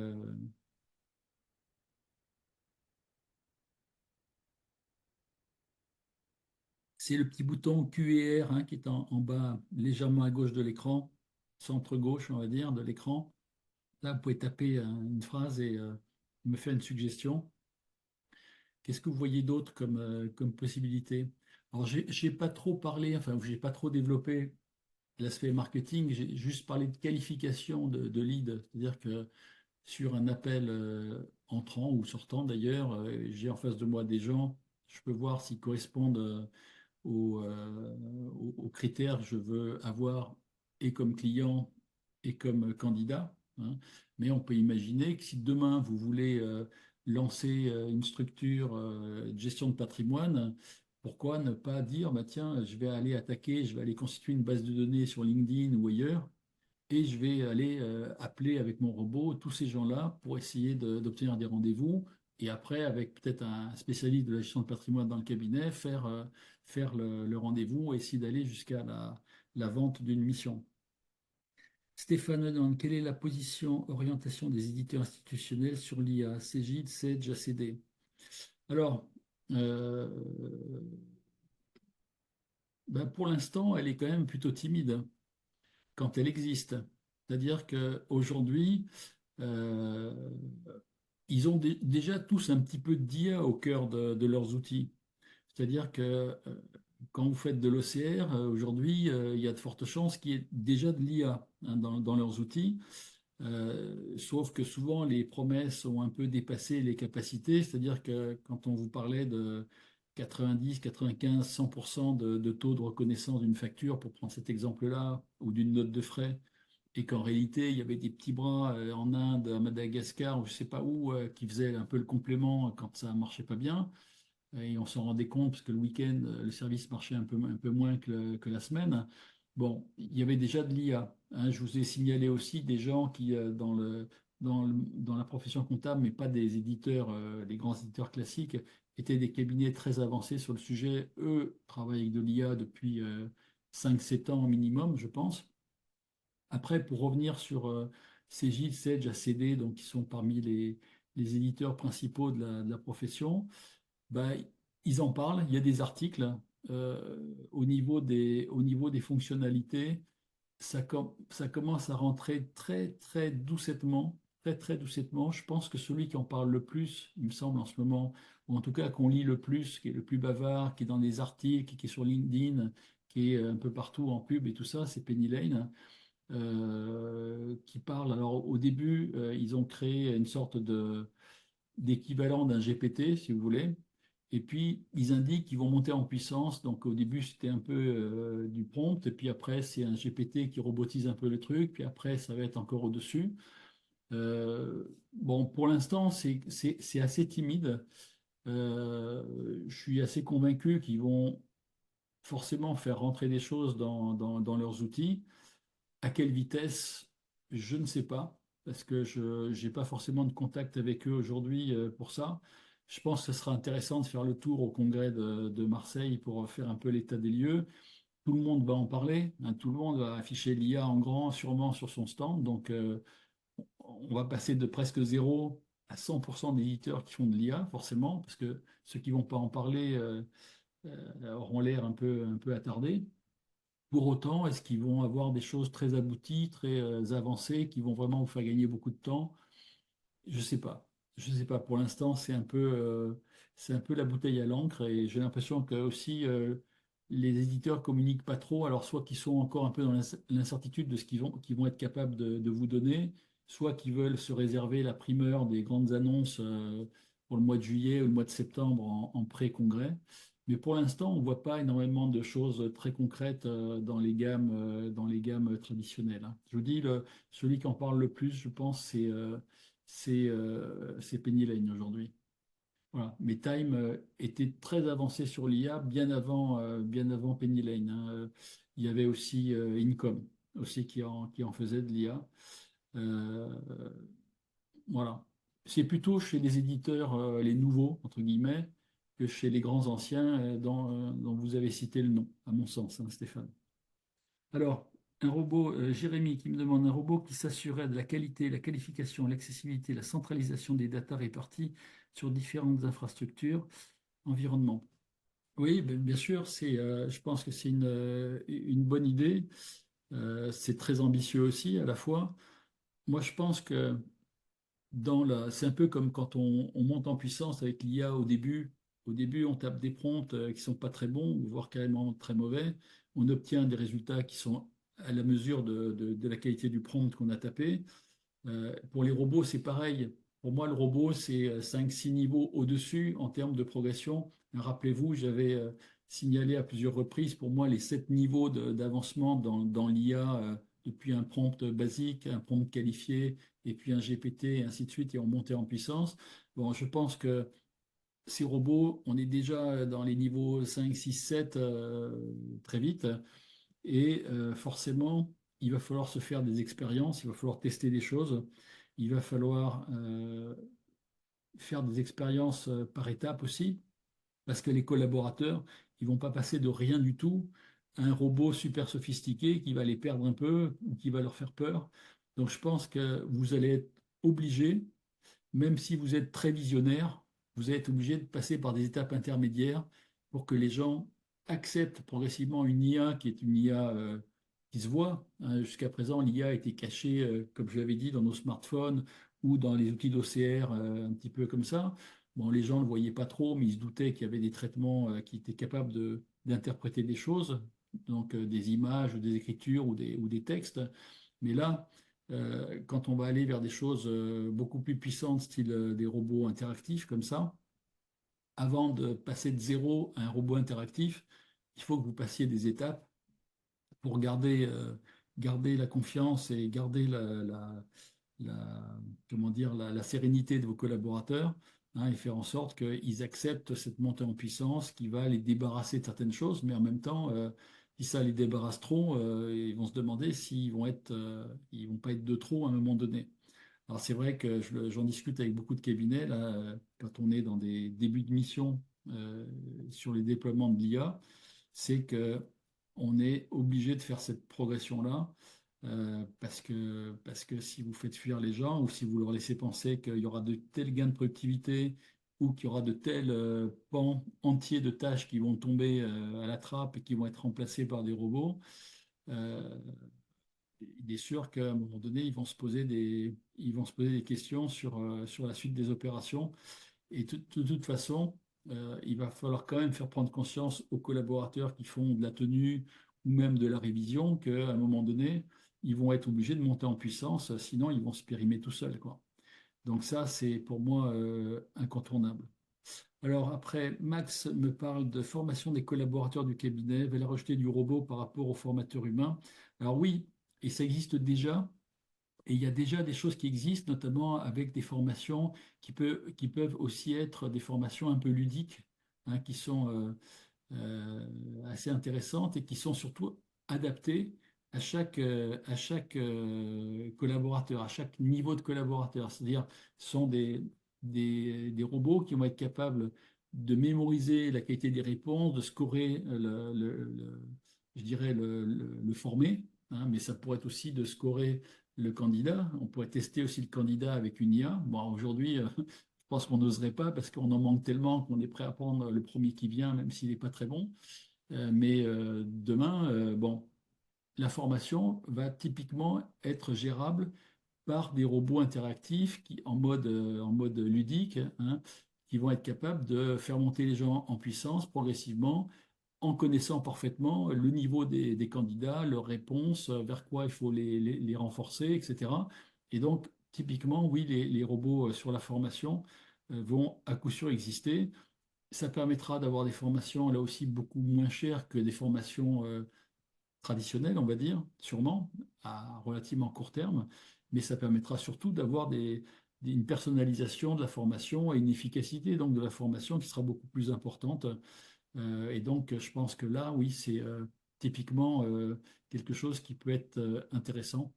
C'est le petit bouton Q et R, hein, qui est en bas, légèrement à gauche de l'écran, centre gauche, on va dire, de l'écran. Là, vous pouvez taper une phrase et me faire une suggestion. Qu'est-ce que vous voyez d'autre comme possibilité? Alors, j'ai pas trop parlé, enfin, j'ai pas trop développé l'aspect marketing, j'ai juste parlé de qualification de lead. C'est-à-dire que sur un appel entrant ou sortant d'ailleurs, j'ai en face de moi des gens, je peux voir s'ils correspondent aux critères que je veux avoir et comme client et comme candidat, hein. Mais on peut imaginer que si demain vous voulez lancer une structure de gestion de patrimoine, pourquoi ne pas dire, bah, tiens, je vais aller attaquer, je vais aller constituer une base de données sur LinkedIn ou ailleurs, et je vais aller appeler avec mon robot tous ces gens-là pour essayer d'obtenir des rendez-vous, et après, avec peut-être un spécialiste de la gestion de patrimoine dans le cabinet, faire le rendez-vous et essayer d'aller jusqu'à la vente d'une mission. Stéphane me demande quelle est la position, orientation des éditeurs institutionnels sur l'IA, Cegid, Sedge, ACD. Alors, euh, ben, pour l'instant, elle est quand même plutôt timide quand elle existe. C'est-à-dire qu'aujourd'hui, euh, ils ont déjà tous un petit peu d'IA au cœur de leurs outils. C'est-à-dire que quand vous faites de l'OCR, aujourd'hui, il y a de fortes chances qu'il y ait déjà de l'IA hein, dans leurs outils. Sauf que souvent les promesses ont un peu dépassé les capacités, c'est-à-dire que quand on vous parlait de 90, 95, 100% de taux de reconnaissance d'une facture, pour prendre cet exemple-là, ou d'une note de frais, et qu'en réalité il y avait des petits bras en Inde, à Madagascar, ou je ne sais pas où, qui faisaient un peu le complément quand ça ne marchait pas bien, et on s'en rendait compte parce que le week-end, le service marchait un peu moins que la semaine. Bon, il y avait déjà de l'IA. Hein. Je vous ai signalé aussi des gens qui, dans la profession comptable, mais pas des éditeurs, les grands éditeurs classiques, étaient des cabinets très avancés sur le sujet. Eux travaillent avec de l'IA depuis 5-7 ans minimum, je pense. Après, pour revenir sur Cegid, Sedge, ACD, donc qui sont parmi les éditeurs principaux de la profession, bah, ils en parlent, il y a des articles au niveau des fonctionnalités, ça commence à rentrer très très doucettement, très très doucettement. Je pense que celui qui en parle le plus, il me semble en ce moment, ou en tout cas qu'on lit le plus, qui est le plus bavard, qui est dans des articles, qui est sur LinkedIn, qui est un peu partout en pub et tout ça, c'est Penny Lane, qui parle. Alors au début, ils ont créé une sorte d'équivalent d'un GPT, si vous voulez. Et puis, ils indiquent qu'ils vont monter en puissance. Donc, au début, c'était un peu du prompt. Et puis après, c'est un GPT qui robotise un peu le truc. Puis après, ça va être encore au-dessus. Bon, pour l'instant, c'est assez timide. Je suis assez convaincu qu'ils vont forcément faire rentrer des choses dans leurs outils. À quelle vitesse, je ne sais pas, parce que je n'ai pas forcément de contact avec eux aujourd'hui pour ça. Je pense que ce sera intéressant de faire le tour au congrès de Marseille pour faire un peu l'état des lieux. Tout le monde va en parler, hein, tout le monde va afficher l'IA en grand, sûrement sur son stand. Donc, on va passer de presque zéro à 100% d'éditeurs qui font de l'IA, forcément, parce que ceux qui ne vont pas en parler auront l'air un peu attardés. Pour autant, est-ce qu'ils vont avoir des choses très abouties, très avancées, qui vont vraiment vous faire gagner beaucoup de temps? Je ne sais pas. Je ne sais pas. Pour l'instant, c'est un peu la bouteille à l'encre et j'ai l'impression que aussi les éditeurs communiquent pas trop. Alors, soit qu'ils sont encore un peu dans l'incertitude de ce qu'ils vont être capables de vous donner, soit qu'ils veulent se réserver la primeur des grandes annonces pour le mois de juillet ou le mois de septembre en pré-congrès. Mais pour l'instant, on ne voit pas énormément de choses très concrètes dans les gammes traditionnelles. Hein. Je vous dis, celui qui en parle le plus, je pense, c'est Penny Lane aujourd'hui. Voilà. Mais Time était très avancé sur l'IA bien avant Penny Lane. Hein. Il y avait aussi Incom aussi qui en faisait de l'IA. Euh, voilà. C'est plutôt chez les éditeurs, les nouveaux, entre guillemets, que chez les grands anciens dont vous avez cité le nom, à mon sens, hein, Stéphane. Alors, un robot, Jérémy, qui me demande un robot qui s'assurait de la qualité, la qualification, l'accessibilité, la centralisation des datas réparties sur différentes infrastructures, environnement. Oui, ben, bien sûr, je pense que c'est une bonne idée. C'est très ambitieux aussi à la fois. Moi, je pense que c'est un peu comme quand on monte en puissance avec l'IA au début. Au début, on tape des prompts qui sont pas très bons, voire carrément très mauvais. On obtient des résultats qui sont à la mesure de la qualité du prompt qu'on a tapé. Pour les robots, c'est pareil. Pour moi, le robot, c'est 5-6 niveaux au-dessus en termes de progression. Rappelez-vous, j'avais signalé à plusieurs reprises pour moi les 7 niveaux d'avancement dans l'IA depuis un prompt basique, un prompt qualifié, et puis un GPT, et ainsi de suite, et on montait en puissance. Bon, je pense que ces robots, on est déjà dans les niveaux 5, 6, 7 très vite. Et forcément, il va falloir se faire des expériences, il va falloir tester des choses, il va falloir faire des expériences par étapes aussi, parce que les collaborateurs, ils vont pas passer de rien du tout à un robot super sophistiqué qui va les perdre un peu ou qui va leur faire peur. Donc je pense que vous allez être obligé, même si vous êtes très visionnaire, vous allez être obligé de passer par des étapes intermédiaires pour que les gens acceptent progressivement une IA qui est une IA qui se voit, hein. Jusqu'à présent, l'IA a été cachée, comme je l'avais dit, dans nos smartphones ou dans les outils d'OCR, un petit peu comme ça. Bon, les gens ne le voyaient pas trop, mais ils se doutaient qu'il y avait des traitements qui étaient capables d'interpréter des choses, donc des images ou des écritures ou des textes. Mais là, quand on va aller vers des choses beaucoup plus puissantes, style des robots interactifs comme ça, avant de passer de zéro à un robot interactif, il faut que vous passiez des étapes pour garder la confiance et garder comment dire, la sérénité de vos collaborateurs, hein, et faire en sorte qu'ils acceptent cette montée en puissance qui va les débarrasser de certaines choses, mais en même temps, si ça les débarrasse trop, ils vont se demander s'ils vont ils vont pas être de trop à un moment donné. Alors c'est vrai que j'en discute avec beaucoup de cabinets là, quand on est dans des débuts de mission sur les déploiements de l'IA, c'est que on est obligé de faire cette progression-là parce que si vous faites fuir les gens ou si vous leur laissez penser qu'il y aura de tels gains de productivité ou qu'il y aura de tels pans entiers de tâches qui vont tomber à la trappe et qui vont être remplacés par des robots, euh, il est sûr qu'à un moment donné, ils vont se poser des questions sur la suite des opérations. Et de toute façon, il va falloir quand même faire prendre conscience aux collaborateurs qui font de la tenue ou même de la révision qu'à un moment donné, ils vont être obligés de monter en puissance, sinon ils vont se périmer tout seuls, quoi. Donc ça, c'est pour moi incontournable. Alors après, Max me parle de formation des collaborateurs du cabinet, valeur ajoutée du robot par rapport au formateur humain. Alors oui, et ça existe déjà. Et il y a déjà des choses qui existent, notamment avec des formations qui peuvent aussi être des formations un peu ludiques, hein, qui sont assez intéressantes et qui sont surtout adaptées à chaque collaborateur, à chaque niveau de collaborateur. C'est-à-dire, ce sont des robots qui vont être capables de mémoriser la qualité des réponses, de scorer je dirais le formé, hein, mais ça pourrait être aussi de scorer le candidat. On pourrait tester aussi le candidat avec une IA. Bon, aujourd'hui, je pense qu'on n'oserait pas parce qu'on en manque tellement qu'on est prêt à prendre le premier qui vient, même s'il n'est pas très bon. Mais demain, bon, l'information va typiquement être gérable par des robots interactifs en mode ludique, hein, qui vont être capables de faire monter les gens en puissance progressivement en connaissant parfaitement le niveau des candidats, leurs réponses, vers quoi il faut les renforcer, etc. Et donc, typiquement, oui, les robots sur la formation vont à coup sûr exister. Ça permettra d'avoir des formations là aussi beaucoup moins chères que des formations traditionnelles, on va dire, sûrement, à relativement court terme, mais ça permettra surtout d'avoir une personnalisation de la formation et une efficacité donc de la formation qui sera beaucoup plus importante. Et donc, je pense que là, oui, c'est typiquement quelque chose qui peut être intéressant.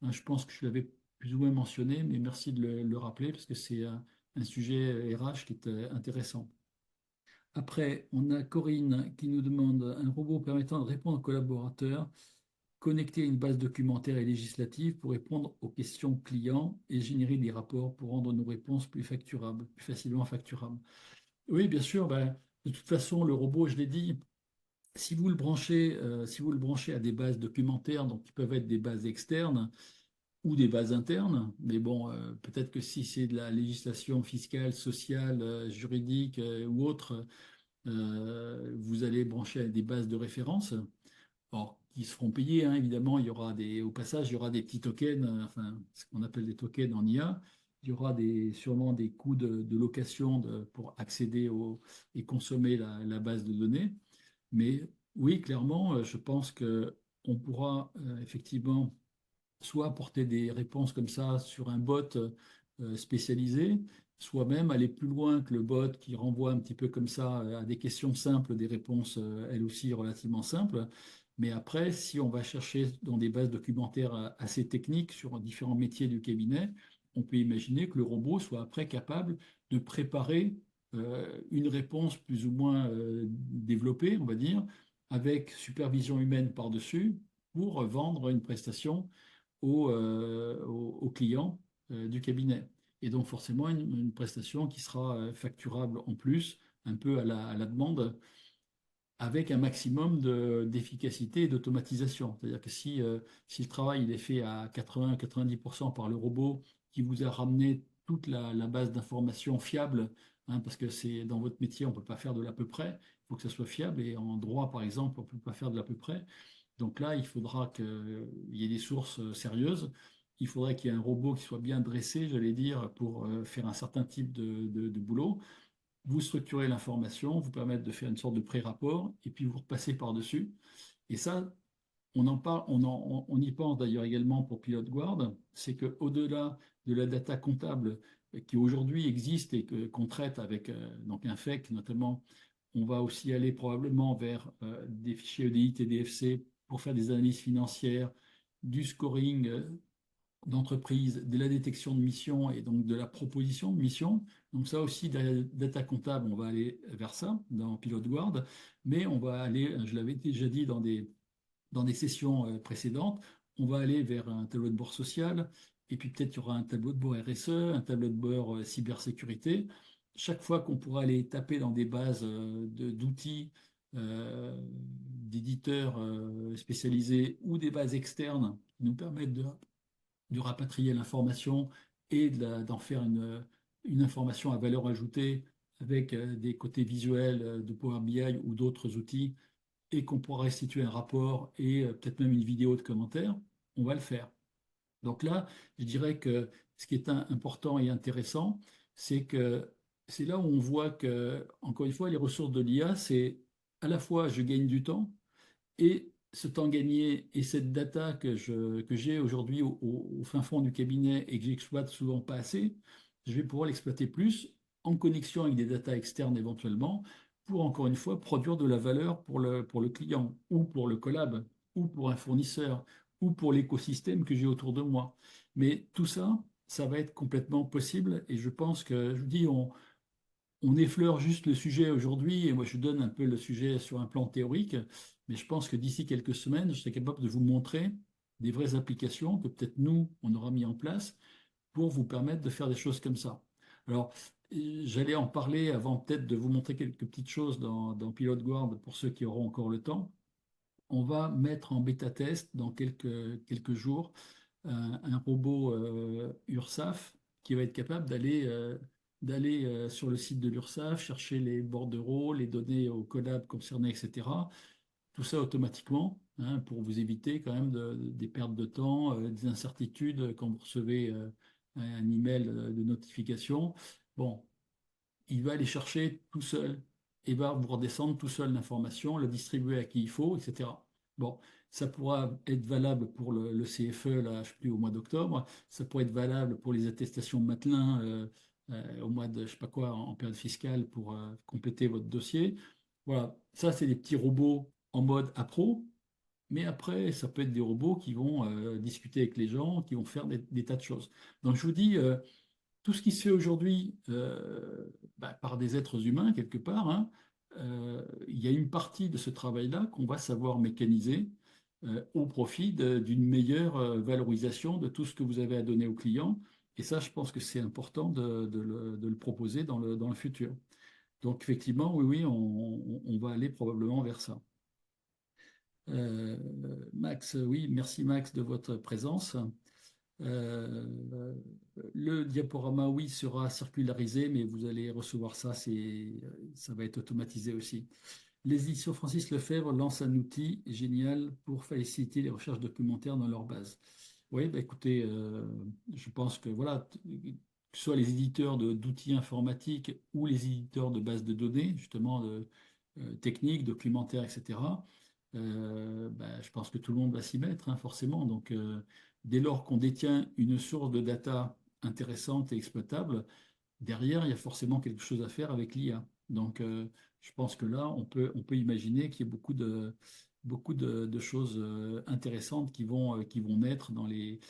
Hein, je pense que je l'avais plus ou moins mentionné, mais merci de le rappeler parce que c'est un sujet RH qui est intéressant. Après, on a Corinne qui nous demande un robot permettant de répondre aux collaborateurs, connecté à une base documentaire et législative pour répondre aux questions clients et générer des rapports pour rendre nos réponses plus facturables, plus facilement facturables. Oui, bien sûr. Ben, de toute façon, le robot, je l'ai dit, si vous le branchez à des bases documentaires, donc qui peuvent être des bases externes ou des bases internes, mais bon, peut-être que si c'est de la législation fiscale, sociale, juridique ou autre, vous allez brancher à des bases de référence, alors, qui se feront payer, hein, évidemment. Au passage, il y aura des petits tokens, enfin, ce qu'on appelle des tokens en IA. Il y aura sûrement des coûts de location pour accéder et consommer la base de données. Mais oui, clairement, je pense que on pourra effectivement soit apporter des réponses comme ça sur un bot spécialisé, soit même aller plus loin que le bot qui renvoie un petit peu comme ça à des questions simples, des réponses elles aussi relativement simples. Mais après, si on va chercher dans des bases documentaires assez techniques sur différents métiers du cabinet, on peut imaginer que le robot soit après capable de préparer une réponse plus ou moins développée, on va dire, avec supervision humaine par-dessus, pour vendre une prestation au client du cabinet. Et donc forcément une prestation qui sera facturable en plus, un peu à la demande, avec un maximum d'efficacité et d'automatisation. C'est-à-dire que si le travail il est fait à 80-90% par le robot qui vous a ramené toute la base d'informations fiable, hein, parce que c'est dans votre métier, on ne peut pas faire de l'à peu près, il faut que ça soit fiable, et en droit, par exemple, on ne peut pas faire de l'à peu près. Donc là, il faudra qu'il y ait des sources sérieuses. Il faudrait qu'il y ait un robot qui soit bien dressé, j'allais dire, pour faire un certain type de boulot. Vous structurez l'information, vous permettre de faire une sorte de pré-rapport, et puis vous repassez par-dessus. Et ça, on en parle, on y pense d'ailleurs également pour Pilot Guard, c'est qu'au-delà de la data comptable qui aujourd'hui existe et qu'on traite avec donc un FEC notamment, on va aussi aller probablement vers des fichiers EDI, TDFC pour faire des analyses financières, du scoring d'entreprise, de la détection de mission et donc de la proposition de mission. Donc ça aussi, derrière data comptable, on va aller vers ça dans Pilot Guard, mais on va aller, je l'avais déjà dit dans des sessions précédentes, on va aller vers un tableau de bord social, et puis peut-être il y aura un tableau de bord RSE, un tableau de bord cybersécurité. Chaque fois qu'on pourra aller taper dans des bases d'outils, d'éditeurs spécialisés ou des bases externes qui nous permettent de rapatrier l'information et d'en faire une information à valeur ajoutée avec des côtés visuels de Power BI ou d'autres outils, et qu'on pourra restituer un rapport et peut-être même une vidéo de commentaire, on va le faire. Donc là, je dirais que ce qui est important et intéressant, c'est que c'est là où on voit que, encore une fois, les ressources de l'IA, c'est à la fois je gagne du temps, et ce temps gagné et cette data que j'ai aujourd'hui au fin fond du cabinet et que j'exploite souvent pas assez, je vais pouvoir l'exploiter plus en connexion avec des data externes éventuellement pour, encore une fois, produire de la valeur pour le client ou pour le collab ou pour un fournisseur ou pour l'écosystème que j'ai autour de moi. Mais tout ça, ça va être complètement possible, et je pense que, je vous dis, on effleure juste le sujet aujourd'hui, et moi je donne un peu le sujet sur un plan théorique, mais je pense que d'ici quelques semaines, je serai capable de vous montrer des vraies applications que peut-être nous, on aura mis en place pour vous permettre de faire des choses comme ça. Alors, j'allais en parler avant peut-être de vous montrer quelques petites choses dans Pilot Guard pour ceux qui auront encore le temps. On va mettre en bêta-test dans quelques jours un robot URSAF qui va être capable d'aller sur le site de l'URSSAF, chercher les bordereaux, les données au collab concerné, etc. Tout ça automatiquement, hein, pour vous éviter quand même des pertes de temps, des incertitudes quand vous recevez un email de notification. Bon, il va aller chercher tout seul et va vous redescendre tout seul l'information, la distribuer à qui il faut, etc. Bon, ça pourra être valable pour le CFE, là, je sais plus, au mois d'octobre. Ça pourrait être valable pour les attestations Matelin au mois de, je sais pas quoi, en période fiscale pour compléter votre dossier. Voilà, ça, c'est des petits robots en mode appro. Mais après, ça peut être des robots qui vont discuter avec les gens, qui vont faire des tas de choses. Donc, je vous dis, tout ce qui se fait aujourd'hui par des êtres humains, quelque part, hein, il y a une partie de ce travail-là qu'on va savoir mécaniser au profit d'une meilleure valorisation de tout ce que vous avez à donner aux clients. Et ça, je pense que c'est important de le proposer dans le futur. Donc, effectivement, oui, oui, on va aller probablement vers ça. Euh, Max, oui, merci Max de votre présence. Euh, le diaporama, oui, sera circularisé, mais vous allez recevoir ça, ça va être automatisé aussi. Les éditions Francis Lefebvre lancent un outil génial pour faciliter les recherches documentaires dans leur base. Oui, bah écoutez, je pense que voilà, que ce soit les éditeurs d'outils informatiques ou les éditeurs de bases de données, justement, techniques, documentaires, etc., bah, je pense que tout le monde va s'y mettre, hein, forcément. Donc, dès lors qu'on détient une source de data intéressante et exploitable, derrière, il y a forcément quelque chose à faire avec l'IA. Donc, je pense que là, on peut imaginer qu'il y a beaucoup de choses intéressantes qui vont naître dans les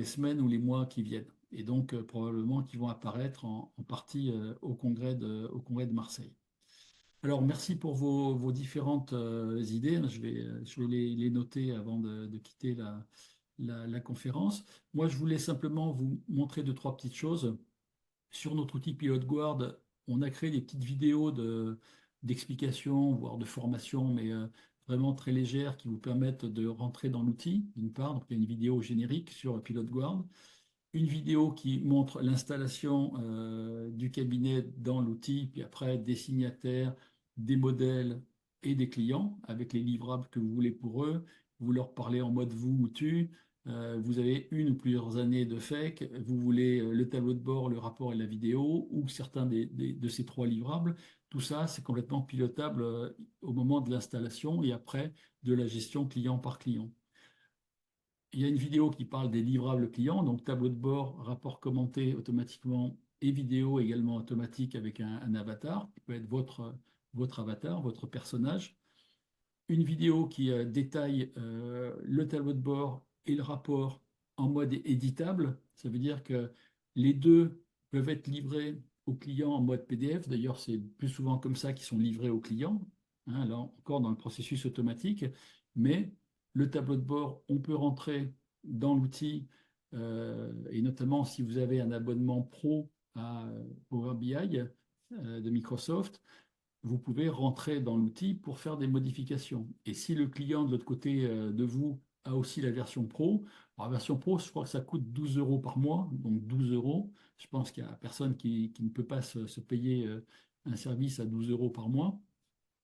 semaines ou les mois qui viennent. Et donc, probablement qui vont apparaître en partie au congrès de Marseille. Alors, merci pour vos différentes idées. Je vais les noter avant de quitter la conférence. Moi, je voulais simplement vous montrer deux, trois petites choses. Sur notre outil Pilot Guard, on a créé des petites vidéos d'explication, voire de formation, mais vraiment très légères qui vous permettent de rentrer dans l'outil, d'une part. Donc, il y a une vidéo générique sur Pilot Guard, une vidéo qui montre l'installation du cabinet dans l'outil, puis après des signataires, des modèles et des clients avec les livrables que vous voulez pour eux. Vous leur parlez en mode vous ou tu. Vous avez une ou plusieurs années de FEC, vous voulez le tableau de bord, le rapport et la vidéo, ou certains de ces trois livrables. Tout ça, c'est complètement pilotable au moment de l'installation et après de la gestion client par client. Il y a une vidéo qui parle des livrables clients, donc tableau de bord, rapport commenté automatiquement et vidéo également automatique avec un avatar, qui peut être votre avatar, votre personnage. Une vidéo qui détaille le tableau de bord et le rapport en mode éditable. Ça veut dire que les deux peuvent être livrés au client en mode PDF. D'ailleurs, c'est plus souvent comme ça qu'ils sont livrés au client, hein, là encore dans le processus automatique. Mais le tableau de bord, on peut rentrer dans l'outil, et notamment si vous avez un abonnement pro à Power BI de Microsoft, vous pouvez rentrer dans l'outil pour faire des modifications. Et si le client de l'autre côté de vous a aussi la version pro, alors, la version pro, je crois que ça coûte 12 euros par mois, donc 12 euros. Je pense qu'il n'y a personne qui ne peut pas se payer un service à 12 euros par mois.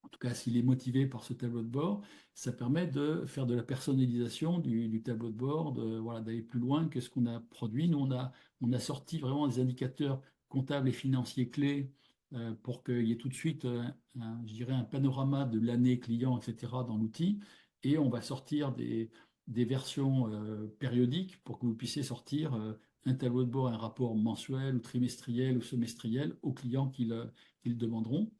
En tout cas, s'il est motivé par ce tableau de bord, ça permet de faire de la personnalisation du tableau de bord, voilà, d'aller plus loin que ce qu'on a produit. Nous, on a sorti vraiment des indicateurs comptables et financiers clés pour qu'il y ait tout de suite, je dirais, un panorama de l'année client, etc., dans l'outil. Et on va sortir des versions périodiques pour que vous puissiez sortir un tableau de bord, un rapport mensuel ou trimestriel ou semestriel aux clients qui le demanderont.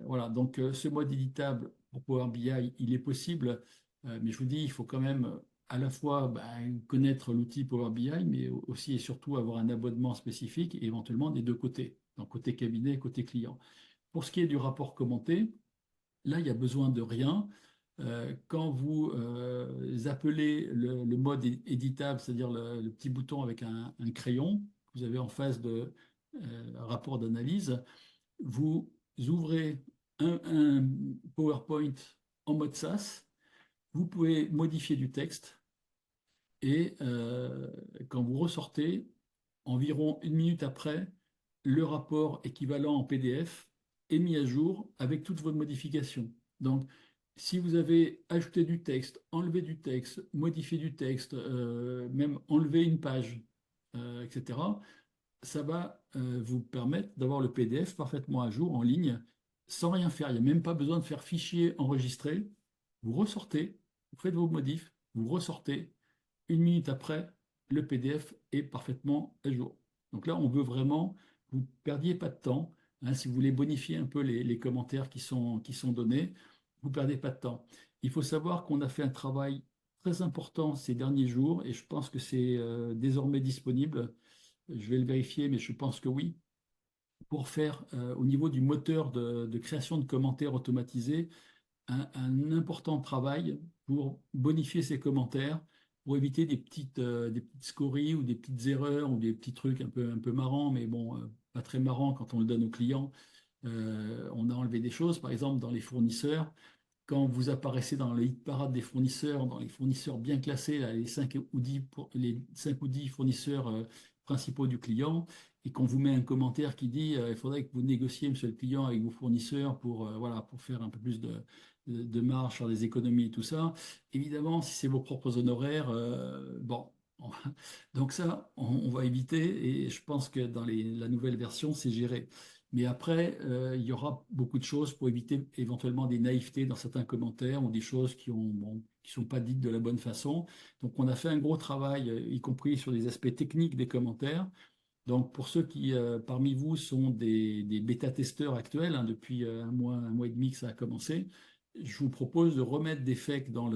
Voilà, donc ce mode éditable pour Power BI, il est possible, mais je vous dis, il faut quand même à la fois connaître l'outil Power BI, mais aussi et surtout avoir un abonnement spécifique, et éventuellement des deux côtés, donc côté cabinet et côté client. Pour ce qui est du rapport commenté, là, il n'y a besoin de rien. Quand vous appelez le mode éditable, c'est-à-dire le petit bouton avec un crayon que vous avez en face de rapport d'analyse, vous ouvrez un PowerPoint en mode SAS, vous pouvez modifier du texte et quand vous ressortez, environ une minute après, le rapport équivalent en PDF est mis à jour avec toutes vos modifications. Donc, si vous avez ajouté du texte, enlevé du texte, modifié du texte, même enlevé une page, etc., ça va vous permettre d'avoir le PDF parfaitement à jour en ligne sans rien faire. Il n'y a même pas besoin de faire fichier enregistré. Vous ressortez, vous faites vos modifs, vous ressortez. Une minute après, le PDF est parfaitement à jour. Donc là, on veut vraiment que vous ne perdiez pas de temps, hein. Si vous voulez bonifier un peu les commentaires qui sont donnés, vous ne perdez pas de temps. Il faut savoir qu'on a fait un travail très important ces derniers jours et je pense que c'est désormais disponible. Je vais le vérifier, mais je pense que oui. Pour faire au niveau du moteur de création de commentaires automatisés, un important travail pour bonifier ces commentaires, pour éviter des petites scories ou des petites erreurs ou des petits trucs un peu marrants, mais bon, pas très marrants quand on le donne aux clients. On a enlevé des choses, par exemple dans les fournisseurs. Quand vous apparaissez dans le hit parade des fournisseurs, dans les fournisseurs bien classés, là, les 5 ou 10 fournisseurs principaux du client, et qu'on vous met un commentaire qui dit il faudrait que vous négociez, monsieur le client, avec vos fournisseurs voilà, pour faire un peu plus de marge sur les économies et tout ça. Évidemment, si c'est vos propres honoraires, bon. Donc ça, on va éviter et je pense que dans la nouvelle version, c'est géré. Mais après, il y aura beaucoup de choses pour éviter éventuellement des naïvetés dans certains commentaires ou des choses bon, qui sont pas dites de la bonne façon. Donc, on a fait un gros travail, y compris sur les aspects techniques des commentaires. Donc, pour ceux qui, parmi vous, sont des bêta-testeurs actuels, hein, depuis un mois et demi que ça a commencé, je vous propose de remettre des fakes dans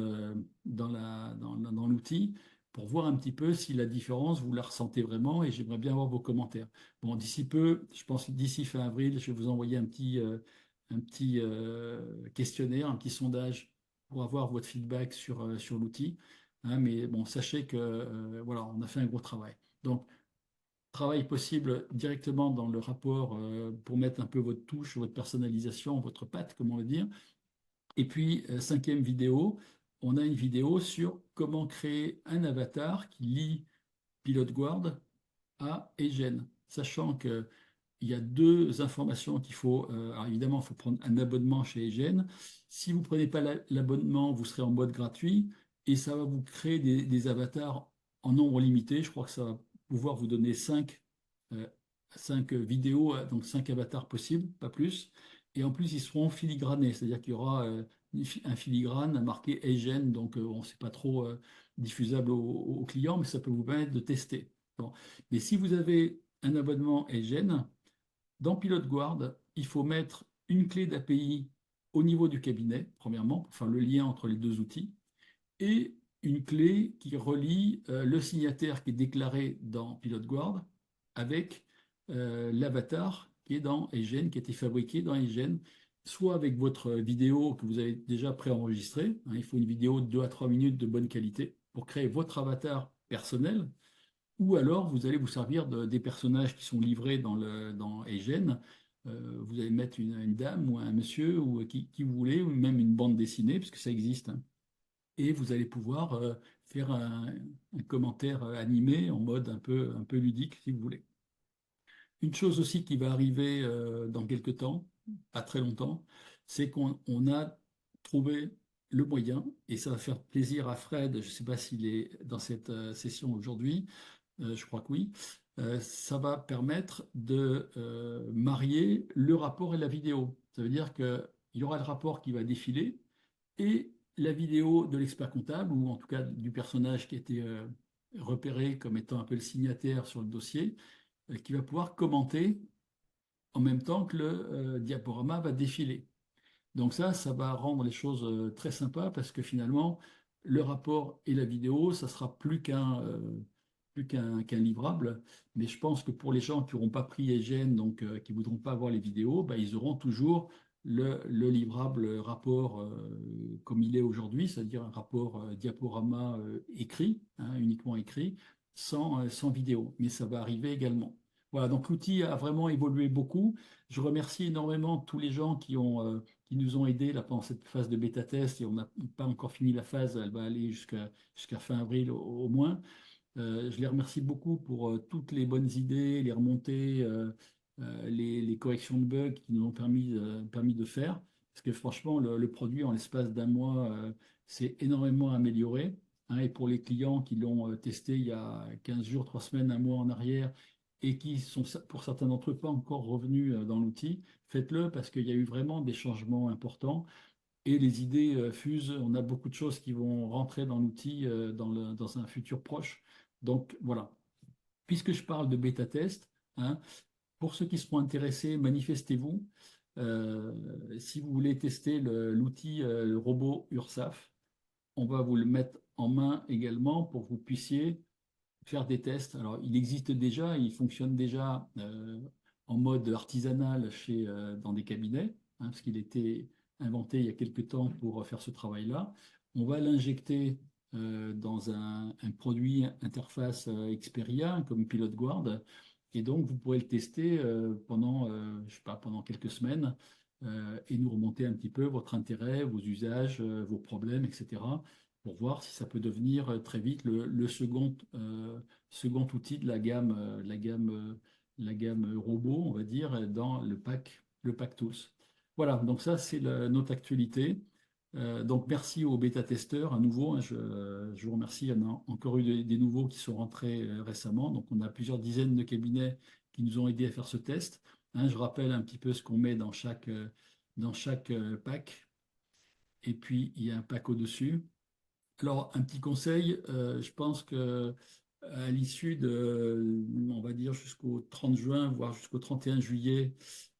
l'outil pour voir un petit peu si la différence, vous la ressentez vraiment, et j'aimerais bien avoir vos commentaires. Bon, d'ici peu, je pense que d'ici fin avril, je vais vous envoyer un petit questionnaire, un petit sondage pour avoir votre feedback sur l'outil. Hein, mais bon, sachez que voilà, on a fait un gros travail. Donc, travail possible directement dans le rapport pour mettre un peu votre touche, votre personnalisation, votre patte, comment le dire. Et puis, cinquième vidéo, on a une vidéo sur comment créer un avatar qui lie Pilot Guard à Egen, sachant que il y a deux informations qu'il faut. Alors évidemment, il faut prendre un abonnement chez Egen. Si vous ne prenez pas l'abonnement, vous serez en mode gratuit et ça va vous créer des avatars en nombre limité. Je crois que ça va pouvoir vous donner euh, 5 vidéos, donc 5 avatars possibles, pas plus. Et en plus, ils seront filigranés, c'est-à-dire qu'il y aura un filigrane marqué Egen, donc on ne sait pas trop diffusable aux clients, mais ça peut vous permettre de tester. Bon. Mais si vous avez un abonnement Egen, dans Pilot Guard, il faut mettre une clé d'API au niveau du cabinet, premièrement, pour faire le lien entre les deux outils, et une clé qui relie le signataire qui est déclaré dans Pilot Guard avec l'avatar qui est dans Egen, qui a été fabriqué dans Egen, soit avec votre vidéo que vous avez déjà préenregistrée, hein, il faut une vidéo de 2 à 3 minutes de bonne qualité pour créer votre avatar personnel, ou alors vous allez vous servir des personnages qui sont livrés dans Egen. Vous allez mettre une dame ou un monsieur ou qui vous voulez, ou même une bande dessinée, puisque ça existe, hein. Et vous allez pouvoir faire un commentaire animé en mode un peu ludique, si vous voulez. Une chose aussi qui va arriver dans quelques temps, pas très longtemps, c'est qu'on a trouvé le moyen, et ça va faire plaisir à Fred, je ne sais pas s'il est dans cette session aujourd'hui, je crois que oui. Ça va permettre de marier le rapport et la vidéo. Ça veut dire qu'il y aura le rapport qui va défiler et la vidéo de l'expert comptable, ou en tout cas du personnage qui a été repéré comme étant un peu le signataire sur le dossier, qui va pouvoir commenter en même temps que le diaporama va défiler. Donc ça va rendre les choses très sympas parce que finalement, le rapport et la vidéo, ça sera plus qu'un livrable. Mais je pense que pour les gens qui n'auront pas pris Egen, donc qui ne voudront pas voir les vidéos, bah, ils auront toujours le livrable rapport comme il est aujourd'hui, c'est-à-dire un rapport diaporama écrit, hein, uniquement écrit, sans vidéo. Mais ça va arriver également. Voilà, donc l'outil a vraiment évolué beaucoup. Je remercie énormément tous les gens qui nous ont aidés là, pendant cette phase de bêta-test, et on n'a pas encore fini la phase, elle va aller jusqu'à fin avril au moins. Je les remercie beaucoup pour toutes les bonnes idées, les remontées, les corrections de bugs qui nous ont permis de faire. Parce que franchement, le produit, en l'espace d'un mois, s'est énormément amélioré, hein. Et pour les clients qui l'ont testé il y a 15 jours, 3 semaines, un mois en arrière, et qui sont, pour certains d'entre eux, pas encore revenus dans l'outil, faites-le parce qu'il y a eu vraiment des changements importants. Et les idées fusent. On a beaucoup de choses qui vont rentrer dans l'outil dans un futur proche. Donc voilà. Puisque je parle de bêta-test, hein, pour ceux qui seront intéressés, manifestez-vous. Si vous voulez tester l'outil le robot URSAF, on va vous le mettre en main également pour que vous puissiez faire des tests. Alors, il existe déjà, il fonctionne déjà en mode artisanal dans des cabinets, hein, parce qu'il a été inventé il y a quelque temps pour faire ce travail-là. On va l'injecter dans un produit interface Xperia, comme Pilot Guard, et donc vous pourrez le tester pendant, je sais pas, pendant quelques semaines et nous remonter un petit peu votre intérêt, vos usages, vos problèmes, etc., pour voir si ça peut devenir très vite le second outil de la gamme robot, on va dire, dans le pack Tools. Voilà, donc ça, c'est notre actualité. Donc merci aux bêta-testeurs à nouveau, hein. Je vous remercie. Il y en a encore eu des nouveaux qui sont rentrés récemment. Donc on a plusieurs dizaines de cabinets qui nous ont aidés à faire ce test, hein. Je rappelle un petit peu ce qu'on met dans chaque pack. Et puis il y a un pack au-dessus. Alors, un petit conseil, je pense que à l'issue on va dire, jusqu'au 30 juin, voire jusqu'au 31 juillet,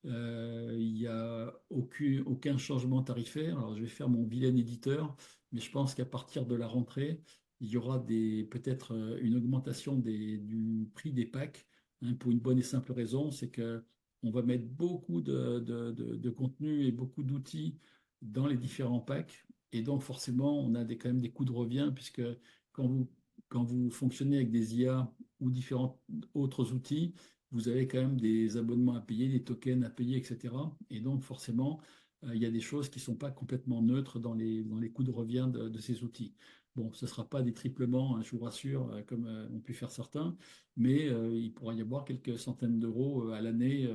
il n'y a aucun changement tarifaire. Alors, je vais faire mon vilain éditeur, mais je pense qu'à partir de la rentrée, il y aura peut-être une augmentation du prix des packs, hein, pour une bonne et simple raison, c'est que on va mettre beaucoup de contenu et beaucoup d'outils dans les différents packs. Et donc, forcément, on a quand même des coûts de revient, puisque quand vous quand vous fonctionnez avec des IA ou différents autres outils, vous avez quand même des abonnements à payer, des tokens à payer, etc. Et donc, forcément, il y a des choses qui ne sont pas complètement neutres dans les coûts de revient de ces outils. Bon, ce ne sera pas des triplements, hein, je vous rassure, comme ont pu faire certains, mais il pourra y avoir quelques centaines d'euros à l'année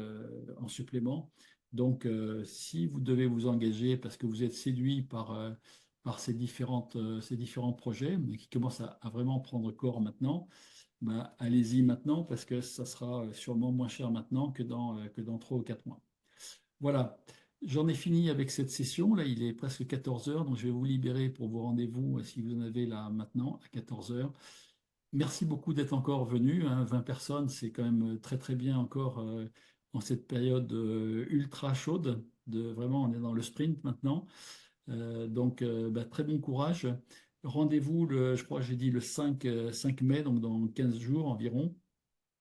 en supplément. Donc, si vous devez vous engager parce que vous êtes séduit par ces différents projets mais qui commencent à vraiment prendre corps maintenant, bah, allez-y maintenant parce que ça sera sûrement moins cher maintenant que dans 3 ou 4 mois. Voilà, j'en ai fini avec cette session. Là, il est presque 14 heures, donc je vais vous libérer pour vos rendez-vous si vous en avez là maintenant à 14 heures. Merci beaucoup d'être encore venu, hein. 20 personnes, c'est quand même très très bien encore en cette période ultra chaude. Vraiment, on est dans le sprint maintenant. Donc, bah, très bon courage. Rendez-vous, je crois que j'ai dit le 5 mai, donc dans 15 jours environ.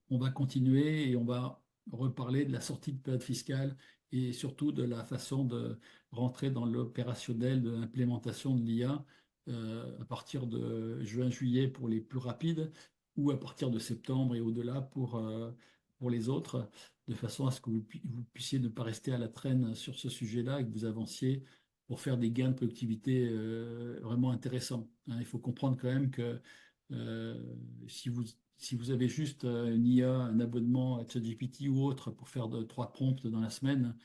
On va continuer et on va reparler de la sortie de période fiscale et surtout de la façon de rentrer dans l'opérationnel de l'implémentation de l'IA à partir de juin-juillet pour les plus rapides ou à partir de septembre et au-delà pour les autres, de façon à ce que vous puissiez ne pas rester à la traîne sur ce sujet-là et que vous avanciez pour faire des gains de productivité vraiment intéressants, hein. Il faut comprendre quand même que euh, si vous avez juste une IA, un abonnement à ChatGPT ou autre pour faire 3 prompts dans la semaine,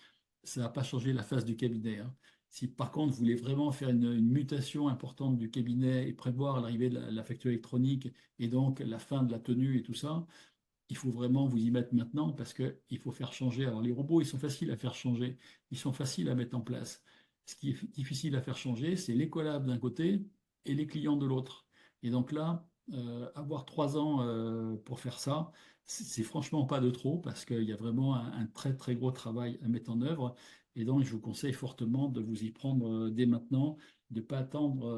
ça ne va pas changer la face du cabinet, hein. Si par contre vous voulez vraiment faire une mutation importante du cabinet et prévoir l'arrivée de la facture électronique et donc la fin de la tenue et tout ça, il faut vraiment vous y mettre maintenant parce qu'il faut faire changer. Alors les robots, ils sont faciles à faire changer, ils sont faciles à mettre en place. Ce qui est difficile à faire changer, c'est les collabs d'un côté et les clients de l'autre. Et donc là, avoir 3 ans pour faire ça, c'est franchement pas de trop parce qu'il y a vraiment un très très gros travail à mettre en œuvre. Et donc je vous conseille fortement de vous y prendre dès maintenant, de ne pas attendre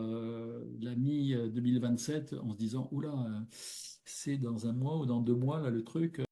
la mi-2027 en se disant, oula, c'est dans un mois ou dans 2 mois, là, le truc.